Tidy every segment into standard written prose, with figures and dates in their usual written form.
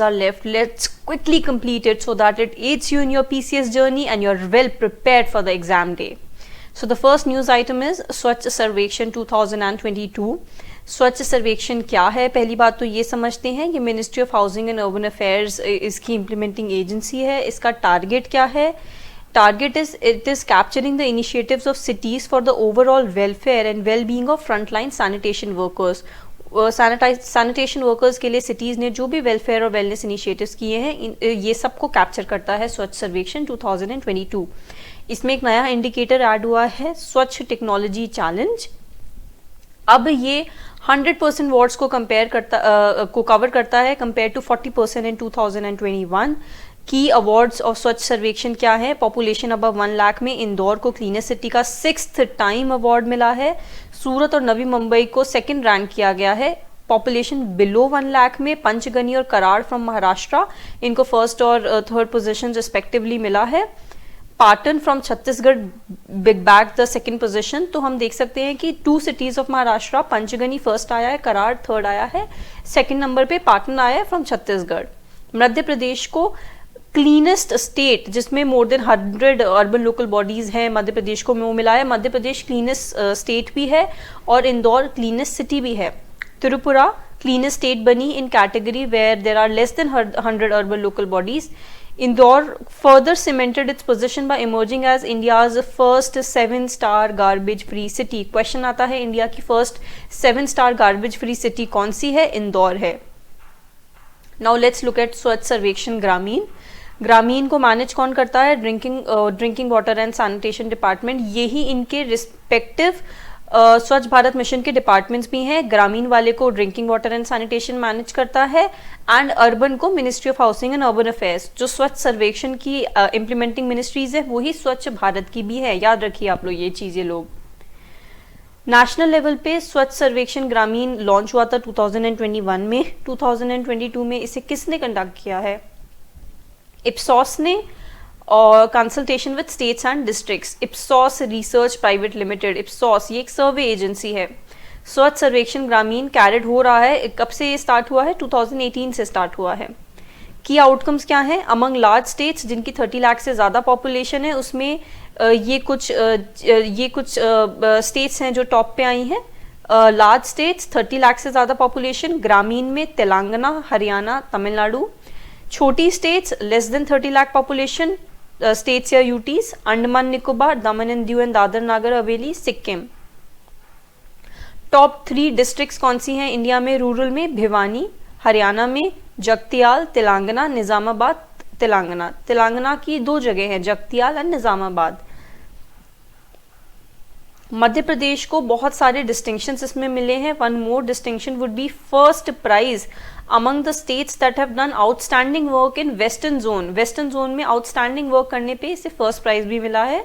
are left. Let's quickly complete it so that it aids you in your PCS journey and you're well prepared for the exam day. So the first news item is स्वच्छ सर्वेक्षण 2022. स्वच्छ सर्वेक्षण क्या है? पहली बात तो ये समझते हैं कि ministry of housing and urban affairs इसकी इम्प्लीमेंटिंग एजेंसी है. इसका टारगेट क्या है? Target is it is capturing the initiatives of cities for the overall welfare and well-being of frontline sanitation workers. Sanitation workers के लिए सिटीज़ ने जो भी वेलफेयर और वेलनेस इनिशिएटिव्स किए हैं ये सबको कैप्चर करता है स्वच्छ सर्वेक्षण 2022. इसमें एक नया इंडिकेटर ऐड हुआ है, स्वच्छ टेक्नोलॉजी चैलेंज. अब ये 100% वार्ड्स को कवर करता है कंपेयर टू 40% इन 2021. की अवार्ड्स ऑफ स्वच्छ सर्वेक्षण क्या है? पॉपुलेशन अबव 1 लाख में इंदौर को क्लीनेस्ट सिटी का 6th टाइम अवार्ड मिला है. सूरत और नवी मुंबई को 2nd रैंक किया गया है. पॉपुलेशन बिलो 1 लाख में पंचगनी और कराड़ फ्रॉम महाराष्ट्र, इनको 1st और 3rd पोजीशन रिस्पेक्टिवली मिला है. Patan from Chhattisgarh big bag the 2nd position. तो हम देख सकते हैं कि 2 cities of Maharashtra, Panchgani 1st आया है, कराड़ 3rd आया है, 2nd नंबर पे पाटन आया है फ्रॉम छत्तीसगढ़. मध्य प्रदेश को क्लीनेस्ट स्टेट जिसमें more than 100 urban local bodies हैं, मध्य प्रदेश को वो मिला है. मध्य प्रदेश क्लीनेस्ट स्टेट भी है और इंदौर क्लीनेस्ट सिटी भी है. त्रिपुरा क्लीनेस्ट स्टेट बनी in category where there are less than 100 urban local bodies. Indore further cemented its position by emerging as India's first 7-star garbage free city. Question आता है इंडिया की first 7-star garbage free city कौन सी है? इंदौर है. Now let's look at स्वच्छ सर्वेक्षण ग्रामीण. ग्रामीण को मैनेज कौन करता है? Drinking water and sanitation department. यही इनके रिस्पेक्टिव स्वच्छ भारत मिशन के डिपार्टमेंट्स भी हैं. ग्रामीण वाले को drinking water and sanitation manage करता है एंड अर्बन को ministry of housing and urban affairs. जो स्वच्छ सर्वेक्षण की इम्प्लीमेंटिंग मिनिस्ट्रीज है वही स्वच्छ भारत की भी है. याद रखिए आप लोग ये चीजें. लोग नेशनल लेवल पे स्वच्छ सर्वेक्षण ग्रामीण लॉन्च हुआ था 2021 में. 2022 में इसे किसने कंडक्ट किया है? इप्सॉस ने और consultation with states and districts. Ipsos research private limited. Ipsos ये एक सर्वे एजेंसी है. स्वच्छ सर्वेक्षण ग्रामीण कैरिड हो रहा है. कब से ये स्टार्ट हुआ है? 2018 से स्टार्ट हुआ है. की आउटकम्स क्या है? अमंग लार्ज स्टेट्स जिनकी 30 लाख से ज़्यादा पॉपुलेशन है उसमें ये कुछ स्टेट्स हैं जो टॉप पे आई हैं. लार्ज स्टेट्स 30 लाख से ज़्यादा पॉपुलेशन ग्रामीण में तेलंगाना, हरियाणा, तमिलनाडु. छोटी states less than 30 lakh population states या UTs Andaman Nicobar, Daman and Diu and Dadar Nagar Haveli, Sikkim. Top 3 districts कौन सी हैं इंडिया में? रूरल में भिवानी, हरियाणा में जगतियाल, तेलंगाना निजामाबाद. तेलंगाना की 2 जगह हैं, जगतियाल एंड निजामाबाद. मध्य प्रदेश को बहुत सारे डिस्टिंक्शंस इसमें मिले हैं. One more distinction would be first prize among the states that have done outstanding work in western zone. Western zone में आउटस्टैंडिंग वर्क करने पे इसे फर्स्ट प्राइज भी मिला है.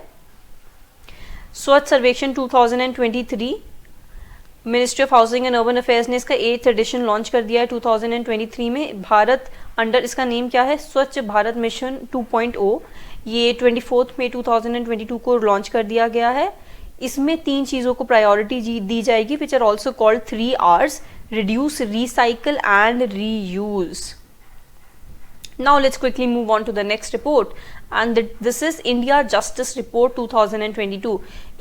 स्वच्छ सर्वेक्षण 2023 ministry of housing and urban affairs ने इसका 8th एडिशन लॉन्च कर दिया है 2023 में. भारत अंडर इसका नेम क्या है? स्वच्छ भारत मिशन 2.0. ये 24 मई 2022 को लॉन्च कर दिया गया है. इसमें 3 चीज़ों को प्रायोरिटी दी जाएगी which are also called 3 R's: reduce, recycle and reuse. Now let's quickly move on to the next report, and this is India Justice Report 2022.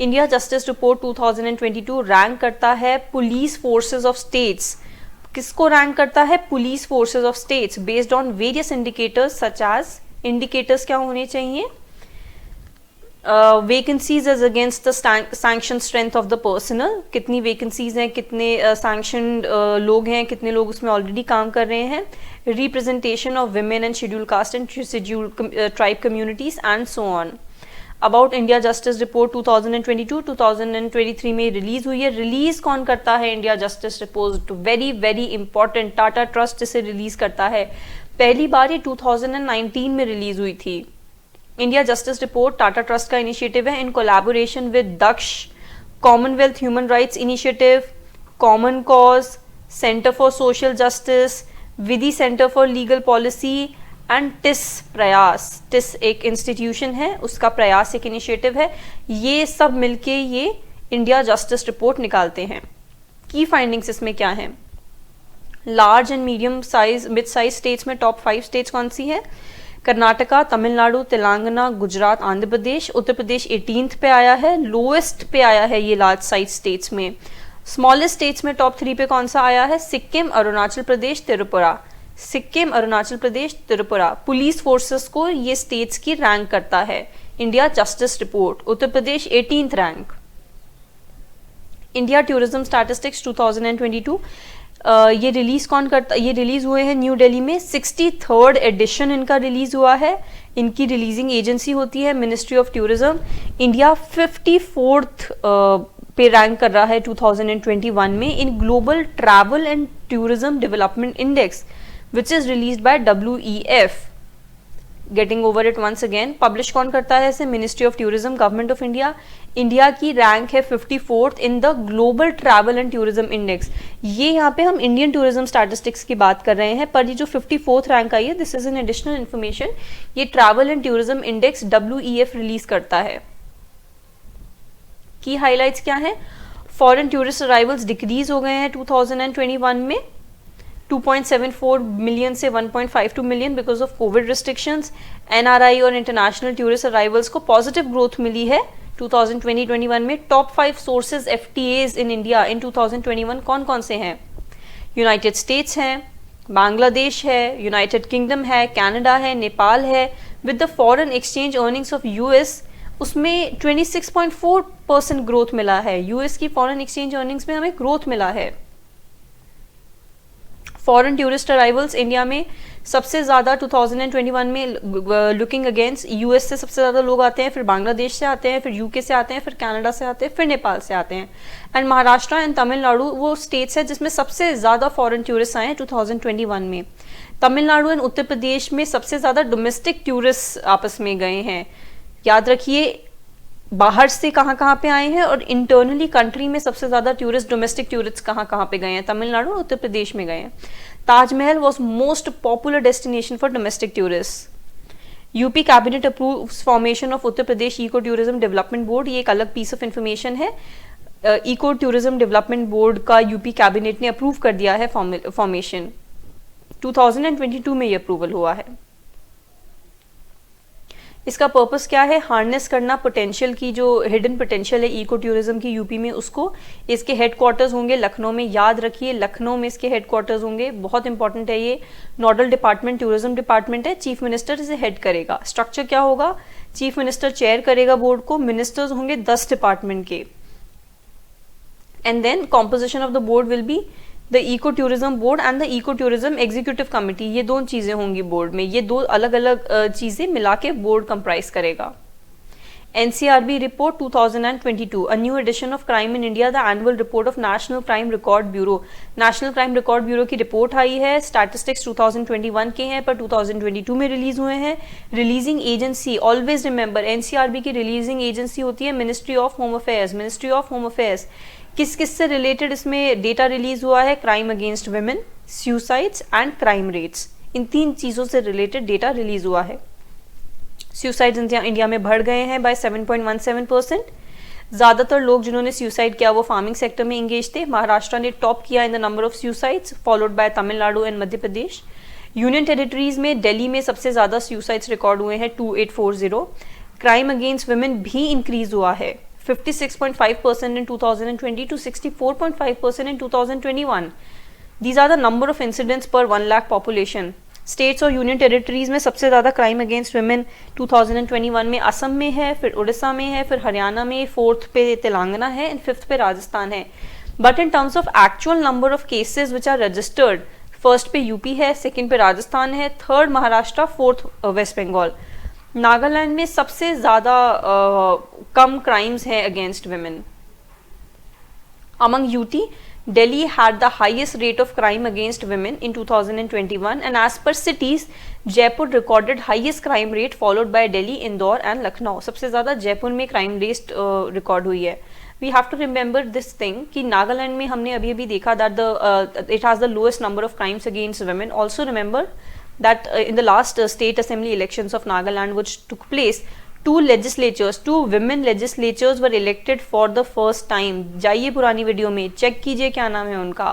India Justice Report 2022 rank करता है पुलिस फोर्सेस ऑफ स्टेट्स. किसको rank करता है? Police forces of states based on various indicators such as. Indicators क्या होने चाहिए? Vacancies as against the sanction strength of the personnel. कितनी vacancies हैं, कितने सैंक्शनड लोग हैं, कितने लोग उसमें ऑलरेडी काम कर रहे हैं. Representation of women and schedule caste and schedule tribe communities and so on. About India justice report 2022-2023 में रिलीज हुई है. रिलीज कौन करता है India justice report? Very very important, Tata trust इसे रिलीज करता है. पहली बार ये 2019 में रिलीज हुई थी. India justice report Tata trust का इनिशिएटिव है in collaboration with Daksh, commonwealth human rights initiative, common cause, centre for social justice, Vidhi centre for legal policy and TISS Prayas. TISS एक इंस्टीट्यूशन है, उसका प्रयास एक इनिशिएटिव है. ये सब मिलके ये इंडिया जस्टिस रिपोर्ट निकालते हैं. की फाइंडिंग्स इसमें क्या है? Large and medium size mid size states में टॉप 5 स्टेट्स कौन सी है? कर्नाटका, तमिलनाडु, तेलंगाना, गुजरात, आंध्र प्रदेश। उत्तर प्रदेश 18th पे आया है, लोएस्ट पे आया है ये लार्ज साइज स्टेट्स में। स्मॉलेस्ट स्टेट्स में टॉप 3 पे कौन सा आया है? सिक्किम, अरुणाचल प्रदेश, त्रिपुरा। सिक्किम, अरुणाचल प्रदेश, त्रिपुरा। पुलिस फोर्सेस को ये स्टेट्स की रैंक करता है India justice report. Uttar Pradesh 18th rank. India tourism statistics 2022 ये रिलीज कौन करता? ये रिलीज हुए हैं न्यू दिल्ली में। 63rd एडिशन इनका रिलीज हुआ है। इनकी रिलीजिंग एजेंसी होती है ministry of tourism. India 54th पे रैंक कर रहा है 2021 में in global travel and tourism development index which is released by WEF। Getting over it once again, publish कौन करता है इसे? Ministry of tourism, government of India. India की रैंक है 54th in the global travel and tourism index. ये यहाँ पे हम इंडियन टूरिज्म स्टैटिस्टिक्स की बात कर रहे हैं, पर ये जो 54th रैंक आई है this is an additional information. ये travel and tourism index WEF release करता है। की हाइलाइट्स क्या है? फॉरेन टूरिस्ट अराइवल्स डिक्रीज हो गए हैं 2021 में 2.74 मिलियन से 1.52 million because of Covid restrictions. NRI और इंटरनेशनल टूरिस्ट अराइवल्स को पॉजिटिव ग्रोथ मिली है 2020-21 में। Top 5 sources FTAs in India in 2021 कौन कौन से हैं? यूनाइटेड स्टेट्स हैं, बांग्लादेश है, यूनाइटेड किंगडम है, कनाडा है, नेपाल है। With the foreign exchange earnings of US उसमें 26.4% ग्रोथ मिला है। US की फॉरेन एक्सचेंज अर्निंग्स में हमें ग्रोथ मिला है। फॉरेन टूरिस्ट अराइवल्स इंडिया में सबसे ज्यादा 2021 में लुकिंग अगेंस्ट US से सबसे ज्यादा लोग आते हैं, फिर बांग्लादेश से आते हैं, फिर UK से आते हैं, फिर कनाडा से आते हैं, फिर नेपाल से आते हैं। एंड महाराष्ट्र एंड तमिलनाडु वो स्टेट्स है जिसमें सबसे ज्यादा फॉरेन टूरिस्ट आए हैं 2021 में। तमिलनाडु एंड उत्तर प्रदेश में सबसे ज्यादा डोमेस्टिक टूरिस्ट आपस में गए हैं। याद रखिए बाहर से कहाँ पे आए हैं और इंटरनली कंट्री में सबसे ज्यादा टूरिस्ट डोमेस्टिक टूरिस्ट कहाँ पे गए हैं? तमिलनाडु और उत्तर प्रदेश में गए हैं। Taj Mahal was most popular destination for domestic tourist. UP cabinet approves formation of Uttar Pradesh eco tourism development board. ये एक अलग पीस ऑफ इंफॉर्मेशन है। इको टूरिज्म डेवलपमेंट बोर्ड का यूपी कैबिनेट ने अप्रूव कर दिया है फॉर्मेशन। 2022 में ये अप्रूवल हुआ है। इसका पर्पस क्या है? हार्नेस करना पोटेंशियल की, जो हिडन पोटेंशियल है इको टूरिज्म की यूपी में उसको। इसके हेडक्वार्टर्स होंगे लखनऊ में। याद रखिए लखनऊ में इसके हेडक्वार्टर्स होंगे, बहुत इंपॉर्टेंट है ये। नोडल डिपार्टमेंट टूरिज्म डिपार्टमेंट है, चीफ मिनिस्टर इसे हेड करेगा। स्ट्रक्चर क्या होगा? चीफ मिनिस्टर चेयर करेगा बोर्ड को, मिनिस्टर्स होंगे 10 डिपार्टमेंट के। And then composition of the board will be the eco tourism board and the eco tourism executive committee. ये दो चीजें होंगी बोर्ड में, ये दो अलग अलग चीजें मिला के बोर्ड कंप्राइज करेगा। NCRB report 2022, a new edition of crime in India, the annual report of national crime record bureau. National crime record bureau की रिपोर्ट आई है। स्टैटिस्टिक्स 2021 के हैं पर 2022 में रिलीज हुए हैं। Releasing agency, always remember NCRB की रिलीजिंग एजेंसी होती है ministry of home affairs. Ministry of home affairs किस किस से रिलेटेड इसमें डेटा रिलीज हुआ है? Crime against women, suicides and crime rates. इन 3 चीजों से रिलेटेड डेटा रिलीज हुआ है। सुसाइड्स इंडिया में बढ़ गए हैं बाय 7.17%। ज्यादातर लोग जिन्होंने सुसाइड किया वो फार्मिंग सेक्टर में एंगेज थे। महाराष्ट्र ने टॉप किया in the number of suicides, followed by Tamil Nadu and Madhya Pradesh. Union territories में दिल्ली में सबसे ज्यादा सुसाइड्स रिकॉर्ड हुए हैं 2840। क्राइम अगेंस्ट वुमेन भी इंक्रीज हुआ है 56.5% in 2020 to 64.5% in 2021. These are the number of incidents per 1 lakh population. States और यूनियन टेरिटरीज में सबसे ज्यादा क्राइम अगेंस्ट वुमेन 2021 में असम में है, फिर उड़ीसा में है, फिर हरियाणा में, 4th पे तेलंगाना है एंड 5th पे राजस्थान है। But in terms of actual number of cases which are registered, 1st पे यूपी है, 2nd पे राजस्थान है, 3rd Maharashtra, 4th waste Bengal. Nagaland में सबसे ज्यादा कम क्राइम्स हैं against women. Among UT, Delhi had the highest rate of crime against women in 2021, and as per cities, Jaipur recorded highest crime rate followed by Delhi, Indore and Lucknow. सबसे ज़्यादा जयपुर में crime rate record हुई है। We have to remember this thing कि नागालैंड में हमने अभी देखा that it has the lowest number of crimes against women. Also remember that in the last state assembly elections of Nagaland which took place, 2 women legislatures were elected for the first time. जाइए पुरानी video में check कीजिए क्या नाम है उनका।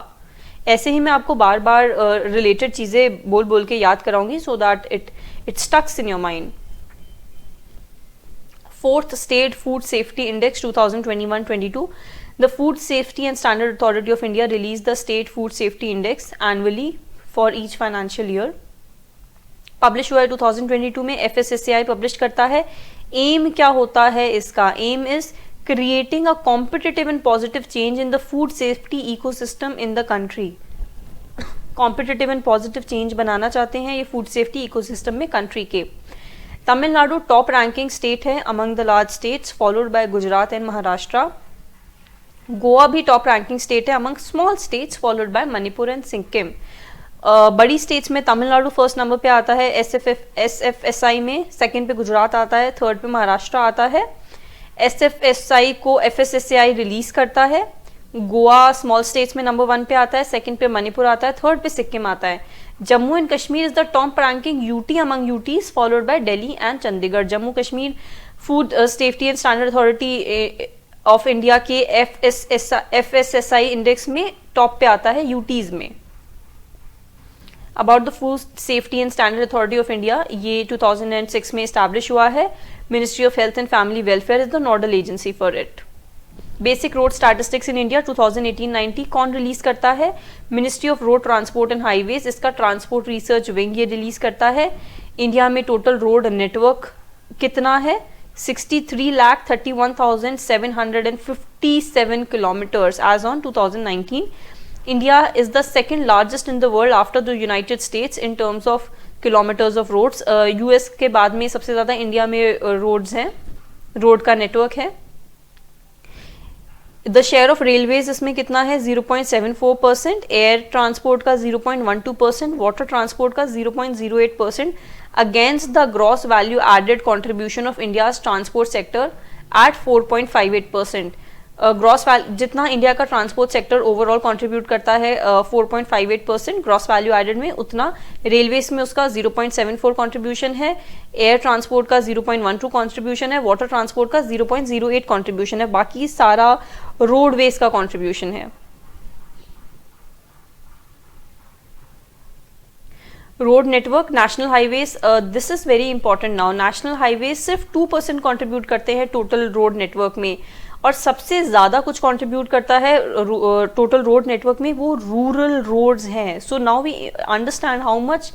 ऐसे ही मैं आपको बार बार रिलेटेड चीजें बोल बोल के याद कराऊंगी so that it sticks in your mind. Fourth State Food Safety Index 2021-22. The Food Safety and Standard Authority of India released the State Food Safety Index annually for each financial year. Publish हुआ है 2022 में. FSSAI publish करता है. Aim क्या होता है इसका? Aim is creating a competitive and positive change in the food safety ecosystem in the country. Competitive and positive change बनाना चाहते हैं ये फूड सेफ्टी इकोसिस्टम में कंट्री के. तमिलनाडु टॉप रैंकिंग स्टेट है among the large states, followed by Gujarat and Maharashtra. Goa भी top ranking state है among small states, followed by Manipur and Sikkim. बड़ी स्टेट्स में तमिलनाडु फर्स्ट नंबर पे आता है SFSI में, सेकंड पे गुजरात आता है, थर्ड पे महाराष्ट्र आता है. SFSI को FSSAI रिलीज करता है. गोवा स्मॉल स्टेट्स में नंबर 1 पे आता है, सेकंड पे मणिपुर आता है, थर्ड पे सिक्किम आता है. Jammu and Kashmir is the top ranking UT among UTs, followed by Delhi and Chandigarh. Jammu Kashmir food safety and standard authority of India के FSSAI इंडेक्स में टॉप पे आता है UTs में. About the food safety and standard authority of India, ये 2006 में establish हुआ है. Ministry of health and family welfare is the nodal agency for it. Basic road statistics in India 2018-90 कौन रिलीज करता है? Ministry of road transport and highways. इसका transport research wing ये release करता है. इंडिया में टोटल रोड नेटवर्क कितना है? 63,31,757 kilometres as on 2019. India is the second largest in the world after the United States in terms of kilometres of roads. US के बाद में सबसे ज्यादा इंडिया में रोड्स हैं, रोड का नेटवर्क है. द शेयर ऑफ रेलवेज इसमें कितना है? 0.74%. एयर ट्रांसपोर्ट का 0.12%. वाटर ट्रांसपोर्ट का 0.08%. Against the gross value added contribution of India's transport sector at 4.58%. Gross जितना इंडिया का ट्रांसपोर्ट सेक्टर ओवरऑल कंट्रीब्यूट करता है 4.58% ग्रॉस वैल्यू एडेड में, उतना रेलवेज में उसका 0.74 कंट्रीब्यूशन है. एयर ट्रांसपोर्ट का 0.12 कंट्रीब्यूशन है. वाटर ट्रांसपोर्ट का 0.08 कंट्रीब्यूशन है. बाकी सारा रोडवेज का कंट्रीब्यूशन है. Road network, national highways, this is very important now. National highways सिर्फ 2% कंट्रीब्यूट करते हैं टोटल रोड नेटवर्क में, और सबसे ज्यादा कुछ कंट्रीब्यूट करता है टोटल रोड नेटवर्क में वो रूरल रोड्स हैं. So now we understand how much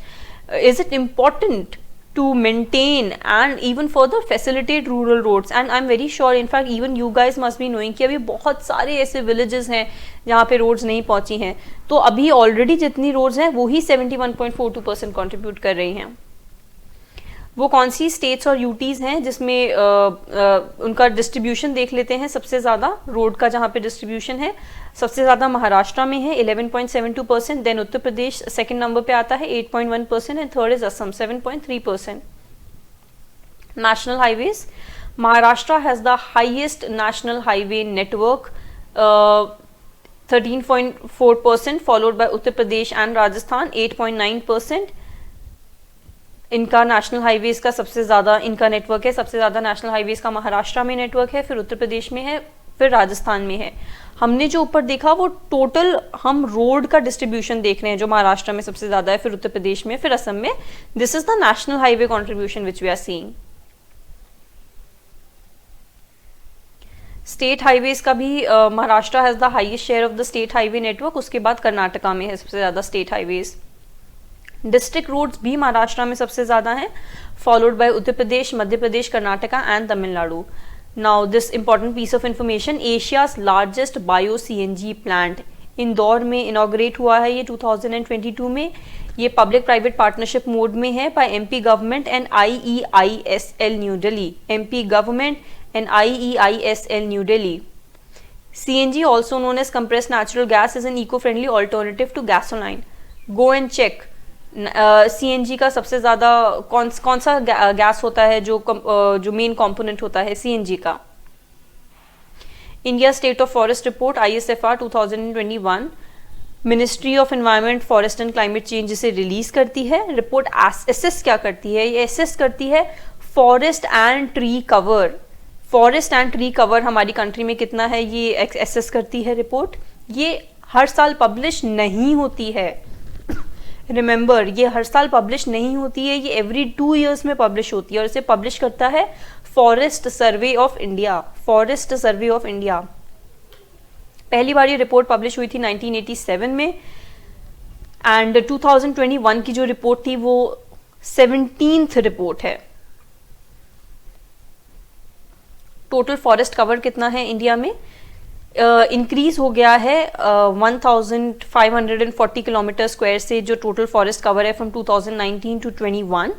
is it important to maintain and even further facilitate rural roads. And I'm very sure in fact even you guys must be knowing कि अभी बहुत सारे ऐसे villages हैं जहाँ पे roads नहीं पहुंची हैं. तो अभी already जितनी roads हैं वो ही 71.42% contribute कर रही हैं. वो कौन सी स्टेट्स और यूटीज हैं जिसमें उनका डिस्ट्रीब्यूशन देख लेते हैं. सबसे ज्यादा रोड का जहाँ पे डिस्ट्रीब्यूशन है सबसे ज्यादा महाराष्ट्र में है 11.72%. Then Uttar Pradesh second number पे आता है 8.1% and third is Assam 7.3%. National highways, Maharashtra has the highest national highway network 13.4%, followed by Uttar Pradesh and Rajasthan 8.9%. इनका नेशनल हाईवेज का सबसे ज्यादा इनका नेटवर्क है. सबसे ज्यादा नेशनल हाईवेज का महाराष्ट्र में नेटवर्क है, फिर उत्तर प्रदेश में है, फिर राजस्थान में है. हमने जो ऊपर देखा वो टोटल हम रोड का डिस्ट्रीब्यूशन देख रहे हैं जो महाराष्ट्र में सबसे ज्यादा है, फिर उत्तर प्रदेश में, फिर असम में. This is the national highway contribution which we are seeing. State highways का भी Maharashtra has the highest share of the state highway network. उसके बाद कर्नाटका में है सबसे ज्यादा स्टेट हाईवेज. डिस्ट्रिक्ट रोड्स भी महाराष्ट्र में सबसे ज्यादा हैं, followed by Uttar Pradesh, Madhya Pradesh, Karnataka and Tamil Nadu. Now this important piece of information, Asia's largest bio CNG plant Indore में इनॉग्रेट हुआ है ये 2022 में. ये पब्लिक प्राइवेट पार्टनरशिप मोड में है by MP government and IEISL new Delhi. MP government and IEISL new Delhi. CNG also known as compressed natural gas is an eco-friendly alternative to gasoline. Go and check. CNG का सबसे ज्यादा कौन सा gas होता है जो मेन कंपोनेंट होता है CNG का. India state of forest report ISFR 2021 ministry of environment, forest and climate change इसे रिलीज करती है. रिपोर्ट एसेस क्या करती है? ये एसेस करती है forest and tree cover. Forest and tree cover हमारी कंट्री में कितना है ये एसेस करती है रिपोर्ट. ये हर साल पब्लिश नहीं होती है। रिमेंबर, ये हर साल पब्लिश नहीं होती है, ये एवरी 2 ईयर्स में पब्लिश होती है और इसे पब्लिश करता है forest survey of India. Forest survey of India, पहली बार ये रिपोर्ट पब्लिश हुई थी 1987 में एंड 2021 की जो रिपोर्ट थी वो 17th रिपोर्ट है। टोटल फॉरेस्ट कवर कितना है इंडिया में? इंक्रीज हो गया है 1540 किलोमीटर स्क्वायर से जो टोटल फॉरेस्ट कवर है from 2019 to 21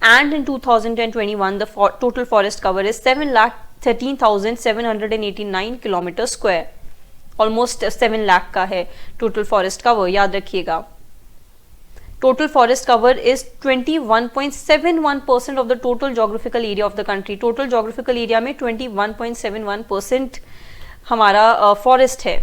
and in 2021 the total forest cover is 7,13,789 kilometre square, almost 7 lakh का है टोटल फॉरेस्ट कवर, याद रखिएगा। Total forest cover is 21.71% of the total geographical area of the country. Total geographical area में 21.71% हमारा forest है।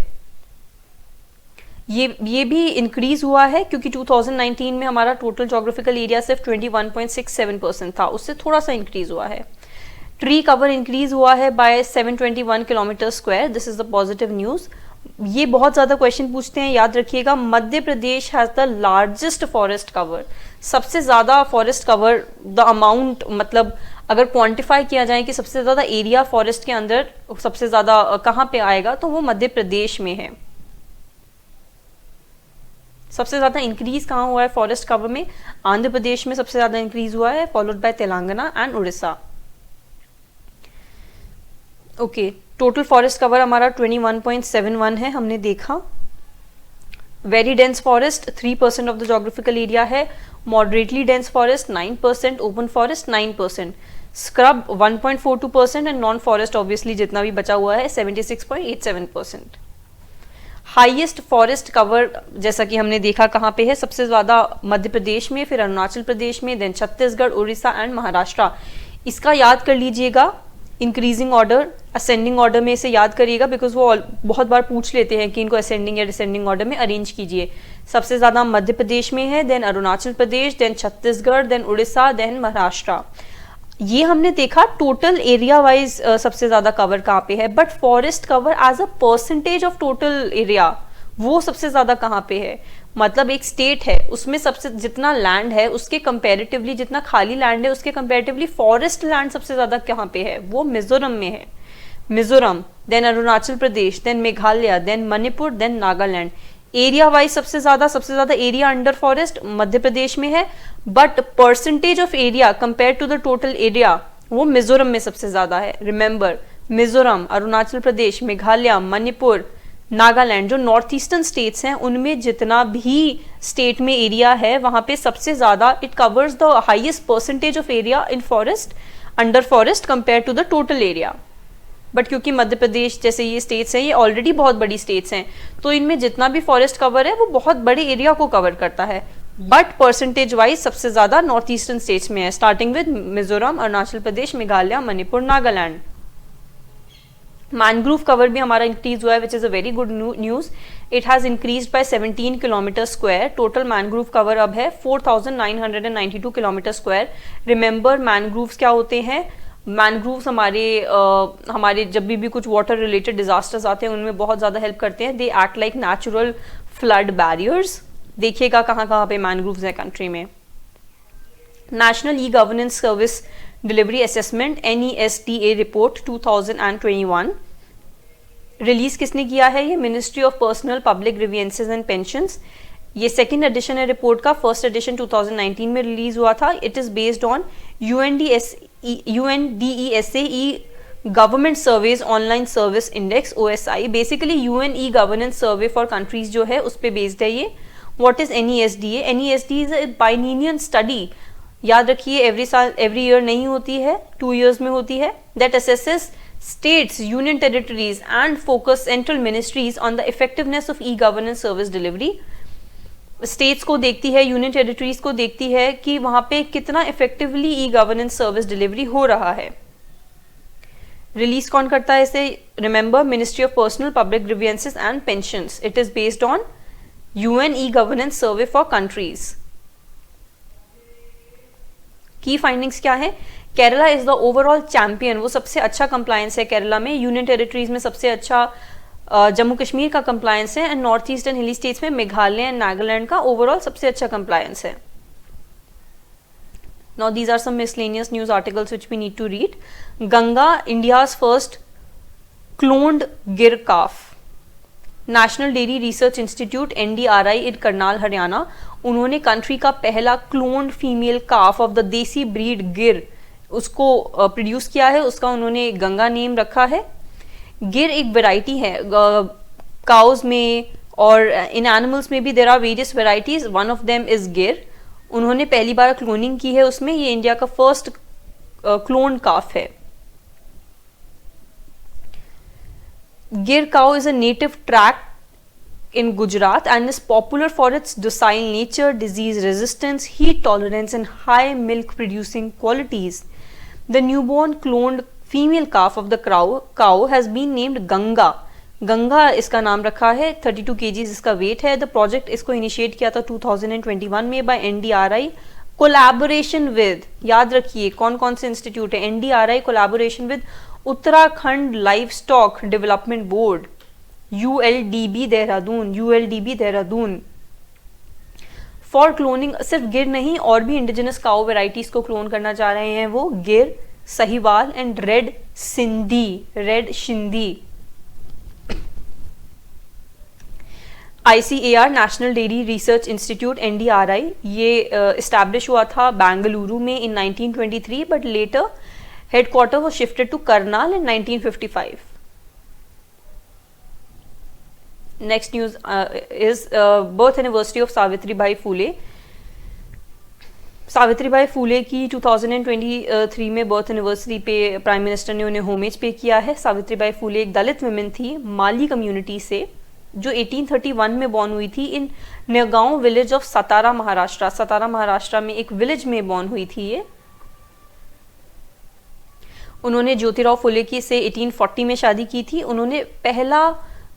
ये भी increase हुआ है क्योंकि 2019 में हमारा टोटल जोग्राफिकल एरिया सिर्फ 21.67% था, उससे थोड़ा सा इंक्रीज हुआ है। ट्री कवर इंक्रीज हुआ है by 721 kilometre square, this is the positive news. ये बहुत ज्यादा क्वेश्चन पूछते हैं, याद रखिएगा। Madhya Pradesh has the largest forest cover, सबसे ज्यादा फॉरेस्ट कवर, द अमाउंट, मतलब अगर क्वांटिफाई किया जाए कि सबसे ज्यादा एरिया फॉरेस्ट के अंदर सबसे ज्यादा कहां पे आएगा तो वो मध्य प्रदेश में है। सबसे ज्यादा इंक्रीज कहां हुआ है फॉरेस्ट कवर में? आंध्र प्रदेश में सबसे ज्यादा इंक्रीज हुआ है, followed by Telangana and Orissa. Okay, total forest cover हमारा 21.71 है, हमने देखा। Very dense forest 3% of the geographical area है, moderately dense forest 9%, open forest 9%, scrub 1.42% and non forest obviously जितना भी बचा हुआ है 76.87%। हाईएस्ट फॉरेस्ट कवर जैसा कि हमने देखा कहाँ पे है, सबसे ज्यादा मध्य प्रदेश में, फिर अरुणाचल प्रदेश में, देन छत्तीसगढ़, उड़ीसा एंड महाराष्ट्र। इसका याद कर लीजिएगा, इंक्रीजिंग ऑर्डर, असेंडिंग ऑर्डर में इसे याद करिएगा बिकॉज वो बहुत बार पूछ लेते हैं कि इनको असेंडिंग या डिसेंडिंग ऑर्डर में अरेंज कीजिए। सबसे ज्यादा मध्य प्रदेश में है, then Arunachal Pradesh, then Chhattisgarh, then Orissa, then Maharashtra. ये हमने देखा टोटल एरिया वाइज सबसे ज्यादा कवर कहाँ पे है, but forest cover as a percentage of total area वो सबसे ज्यादा कहाँ पे है? मतलब एक स्टेट है, उसमें सबसे जितना लैंड है उसके कंपैरेटिवली, जितना खाली लैंड है उसके कंपैरेटिवली फॉरेस्ट लैंड सबसे ज्यादा कहाँ पे है? वो मिजोरम में है। Mizoram, then Arunachal Pradesh, then Meghalaya, then Manipur, then Nagaland. Area wise सबसे ज्यादा area under forest Madhya Pradesh में है, but percentage of area compare to the total area वो मिजोरम में सबसे ज्यादा है। रिमेंबर, मिजोरम, अरुणाचल प्रदेश, मेघालय, मणिपुर, नागालैंड, जो नॉर्थ ईस्टर्न स्टेट्स हैं उनमें जितना भी स्टेट में एरिया है वहां पे सबसे ज्यादा it covers the highest percentage of area in forest, under forest compare to the total area. But क्योंकि मध्य प्रदेश जैसे ये स्टेट्स हैं ये ऑलरेडी बहुत बड़ी स्टेट्स हैं, तो इनमें जितना भी फॉरेस्ट कवर है वो बहुत बड़े एरिया को कवर करता है, बट परसेंटेज वाइज सबसे ज्यादा नॉर्थ ईस्टर्न स्टेट्स में है, starting with Mizoram, Arunachal Pradesh, Meghalaya, Manipur, Nagaland. Mangrove cover भी हमारा इंक्रीज हुआ है, which is a very good news. It has increase by 17 kilometre square. Total mangrove cover अब है 4,992 किलोमीटर स्क्वायर। रिमेंबर, मैनग्रोव्स क्या होते हैं? मैनग्रोव्स हमारे जब भी कुछ वाटर रिलेटेड डिजास्टर्स आते हैं उनमें बहुत ज्यादा हेल्प करते हैं। They act like natural flood barriers. देखिएगा कहाँ कहाँ पे मैनग्रोव्स है कंट्री में। National e governance service delivery assessment NESDA report 2021 release किसने किया है? ये ministry of personnel public grievances and pensions. ये सेकंड एडिशन है रिपोर्ट का, फर्स्ट एडिशन 2019 में रिलीज हुआ था। It is based on UNDESA government service online service index OSI। Basically UN e governance survey for countries जो है उस पे बेस्ड है ये। What is NESDA? NESDA is a binomial study, याद रखिए एवरी ईयर नहीं होती है, 2 years में होती है। That assesses states, union territories and focus central ministries on the effectiveness of e-governance service delivery। States को देखती है, यूनियन टेरिटरीज को देखती है कि वहां पे कितना effectively e governance service delivery हो रहा है। रिलीज कौन करता है इसे? Remember, ministry of personnel public grievances and pensions. It is based on UN e governance survey for countries. की फाइंडिंग्स क्या है? Kerala is the overall champion, वो सबसे अच्छा कंप्लायंस है केरला में। यूनियन टेरिटरीज में सबसे अच्छा जम्मू कश्मीर का कंप्लायंस है, एंड नॉर्थ ईस्टर्न हिली स्टेट्स में मेघालय एंड नागालैंड का ओवरऑल सबसे अच्छा कंप्लायंस है. Now these are some miscellaneous news articles which we need to read. Ganga, India's first cloned गिर calf. National dairy research institute NDRI इन करनाल हरियाणा, उन्होंने कंट्री का पहला cloned female calf of the देसी breed गिर उसको प्रोड्यूस किया है. उसका उन्होंने गंगा नेम रखा है. गिर एक वेराइटी है काउज में, और इन एनिमल्स में भी there are various varieties. One of them is Gir. उन्होंने पहली बार क्लोनिंग की है उसमें. ये इंडिया का फर्स्ट क्लोन काफ है. Gir cow is a native tract in Gujarat and is popular for its docile nature, disease resistance, heat tolerance and high milk producing qualities. The newborn cloned female calf of the cow has been named Ganga. Ganga इसका नाम रखा है. 32 kg इसका wait है. The project इसको initiate किया था 2021 में बाय NDRI कोलैबोरेशन विद, याद रखिए कौन कौन से इंस्टीट्यूट है, NDRI collaboration with Uttarakhand livestock development board ULDB Dehradun. For cloning सिर्फ गिर नहीं, और भी इंडिजिनस काउ वेराइटीज को क्लोन करना चाह रहे हैं वो. Gir, Sahiwal and red Sindhi. ICAR national dairy research institute NDRI ये इस्टेब्लिश हुआ था बेंगलुरु में in 1923, but later headquarter was shifted to Karnal in 1955. Next news is birth anniversary of Savitribai Phule. Savitribai Phule की 2023 में बर्थ एनिवर्सरी पे प्राइम मिनिस्टर ने उन्हें होमेज पे किया है. सावित्रीबाई फूले एक दलित वुमेन थी माली कम्युनिटी से, जो 1831 में बॉर्न हुई थी इन नगांव विलेज ऑफ सतारा महाराष्ट्र. सतारा महाराष्ट्र में एक विलेज में बॉर्न हुई थी ये. उन्होंने ज्योतिराव फुले की से 1840 में शादी की थी. उन्होंने पहला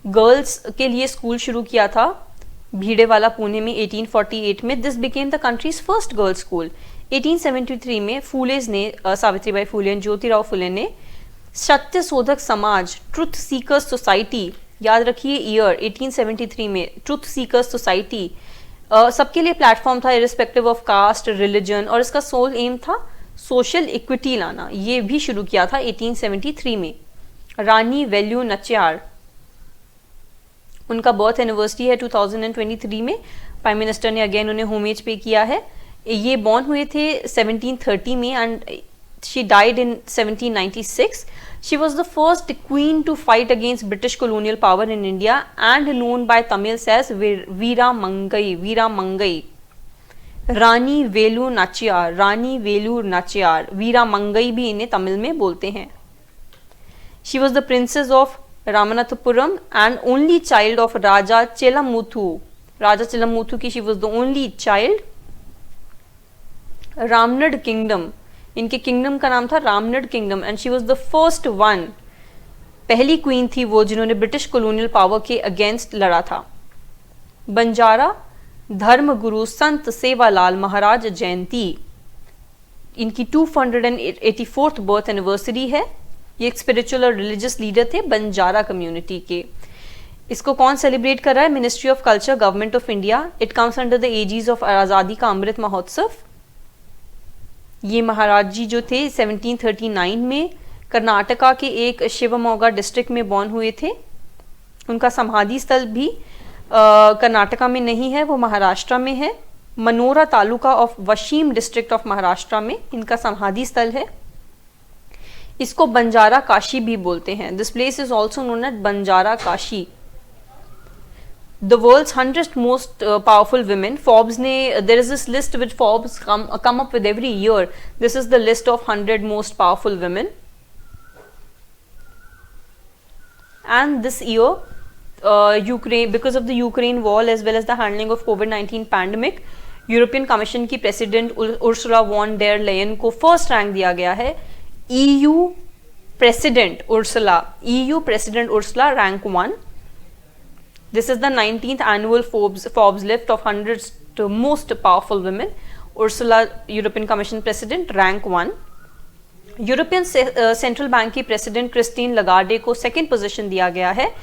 गर्ल्स के लिए स्कूल शुरू किया था भीड़ेवाला पुणे में 1848 में. This became the countries first girls school. 1873 में फूलेज ने सावित्रीबाई फूले ज्योतिराव फुले ने सत्य शोधक समाज ट्रुथ सीकर्स सोसाइटी, याद रखिए ईयर 1873 में, ट्रुथ सीकर्स सोसाइटी सबके लिए प्लेटफॉर्म था इरिस्पेक्टिव ऑफ कास्ट रिलीजन, और इसका सोल एम था सोशल इक्विटी लाना. ये भी शुरू किया था 1873 में. रानी वेल्यू नचियार, उनका बर्थ एनिवर्सरी है 2023 में. प्राइम मिनिस्टर ने अगेन उन्हें होमेज पे किया है. ये बॉर्न हुए थे 1730 में and she died in 1796. She was the first queen to fight against British colonial power in India and known by Tamils as Veera Mangai. Rani Velu Nachiyar, Veera Mangai भी इन्हें तमिल में बोलते हैं. She was the princess of Ramanathapuram and only child of Raja Chellamuthu की she was the only child. Ramnad kingdom, इनके kingdom का नाम था Ramnad kingdom, and she was the first one, पहली क्वीन थी वो जिन्होंने ब्रिटिश colonial पावर के अगेंस्ट लड़ा था. बंजारा धर्मगुरु संत सेवालाल महाराज जयंती, इनकी 284th बर्थ एनिवर्सरी है. ये एक स्पिरिचुअल और रिलीजियस लीडर थे बंजारा कम्युनिटी के. इसको कौन सेलिब्रेट कर रहा है? Ministry of culture, government of India. It comes under the aegis of आजादी का अमृत महोत्सव. ये महाराज जी जो थे 1739 में कर्नाटका के एक शिवमोगा डिस्ट्रिक्ट में बॉर्न हुए थे. उनका समाधि स्थल भी कर्नाटका में नहीं है, वो महाराष्ट्र में है. Monera taluka of Wasim district of Maharashtra में इनका समाधि स्थल है. इसको बंजारा काशी भी बोलते हैं. This place is also known as Banjara Kashi. The world's 100 most powerful women. Forbes ने, there is this list which Forbes come up with every year. This is the list of 100 most powerful women. And this year, Ukraine, because of the Ukraine war as well as the handling of COVID-19 pandemic, European commission की president Ursula von der Leyen को first rank दिया गया है. EU president Ursula rank 1. This is the 19th annual Forbes list of 100 most powerful women. Ursula, European Commission President, rank 1. European central bank की president Christine Lagarde को second position दिया गया है.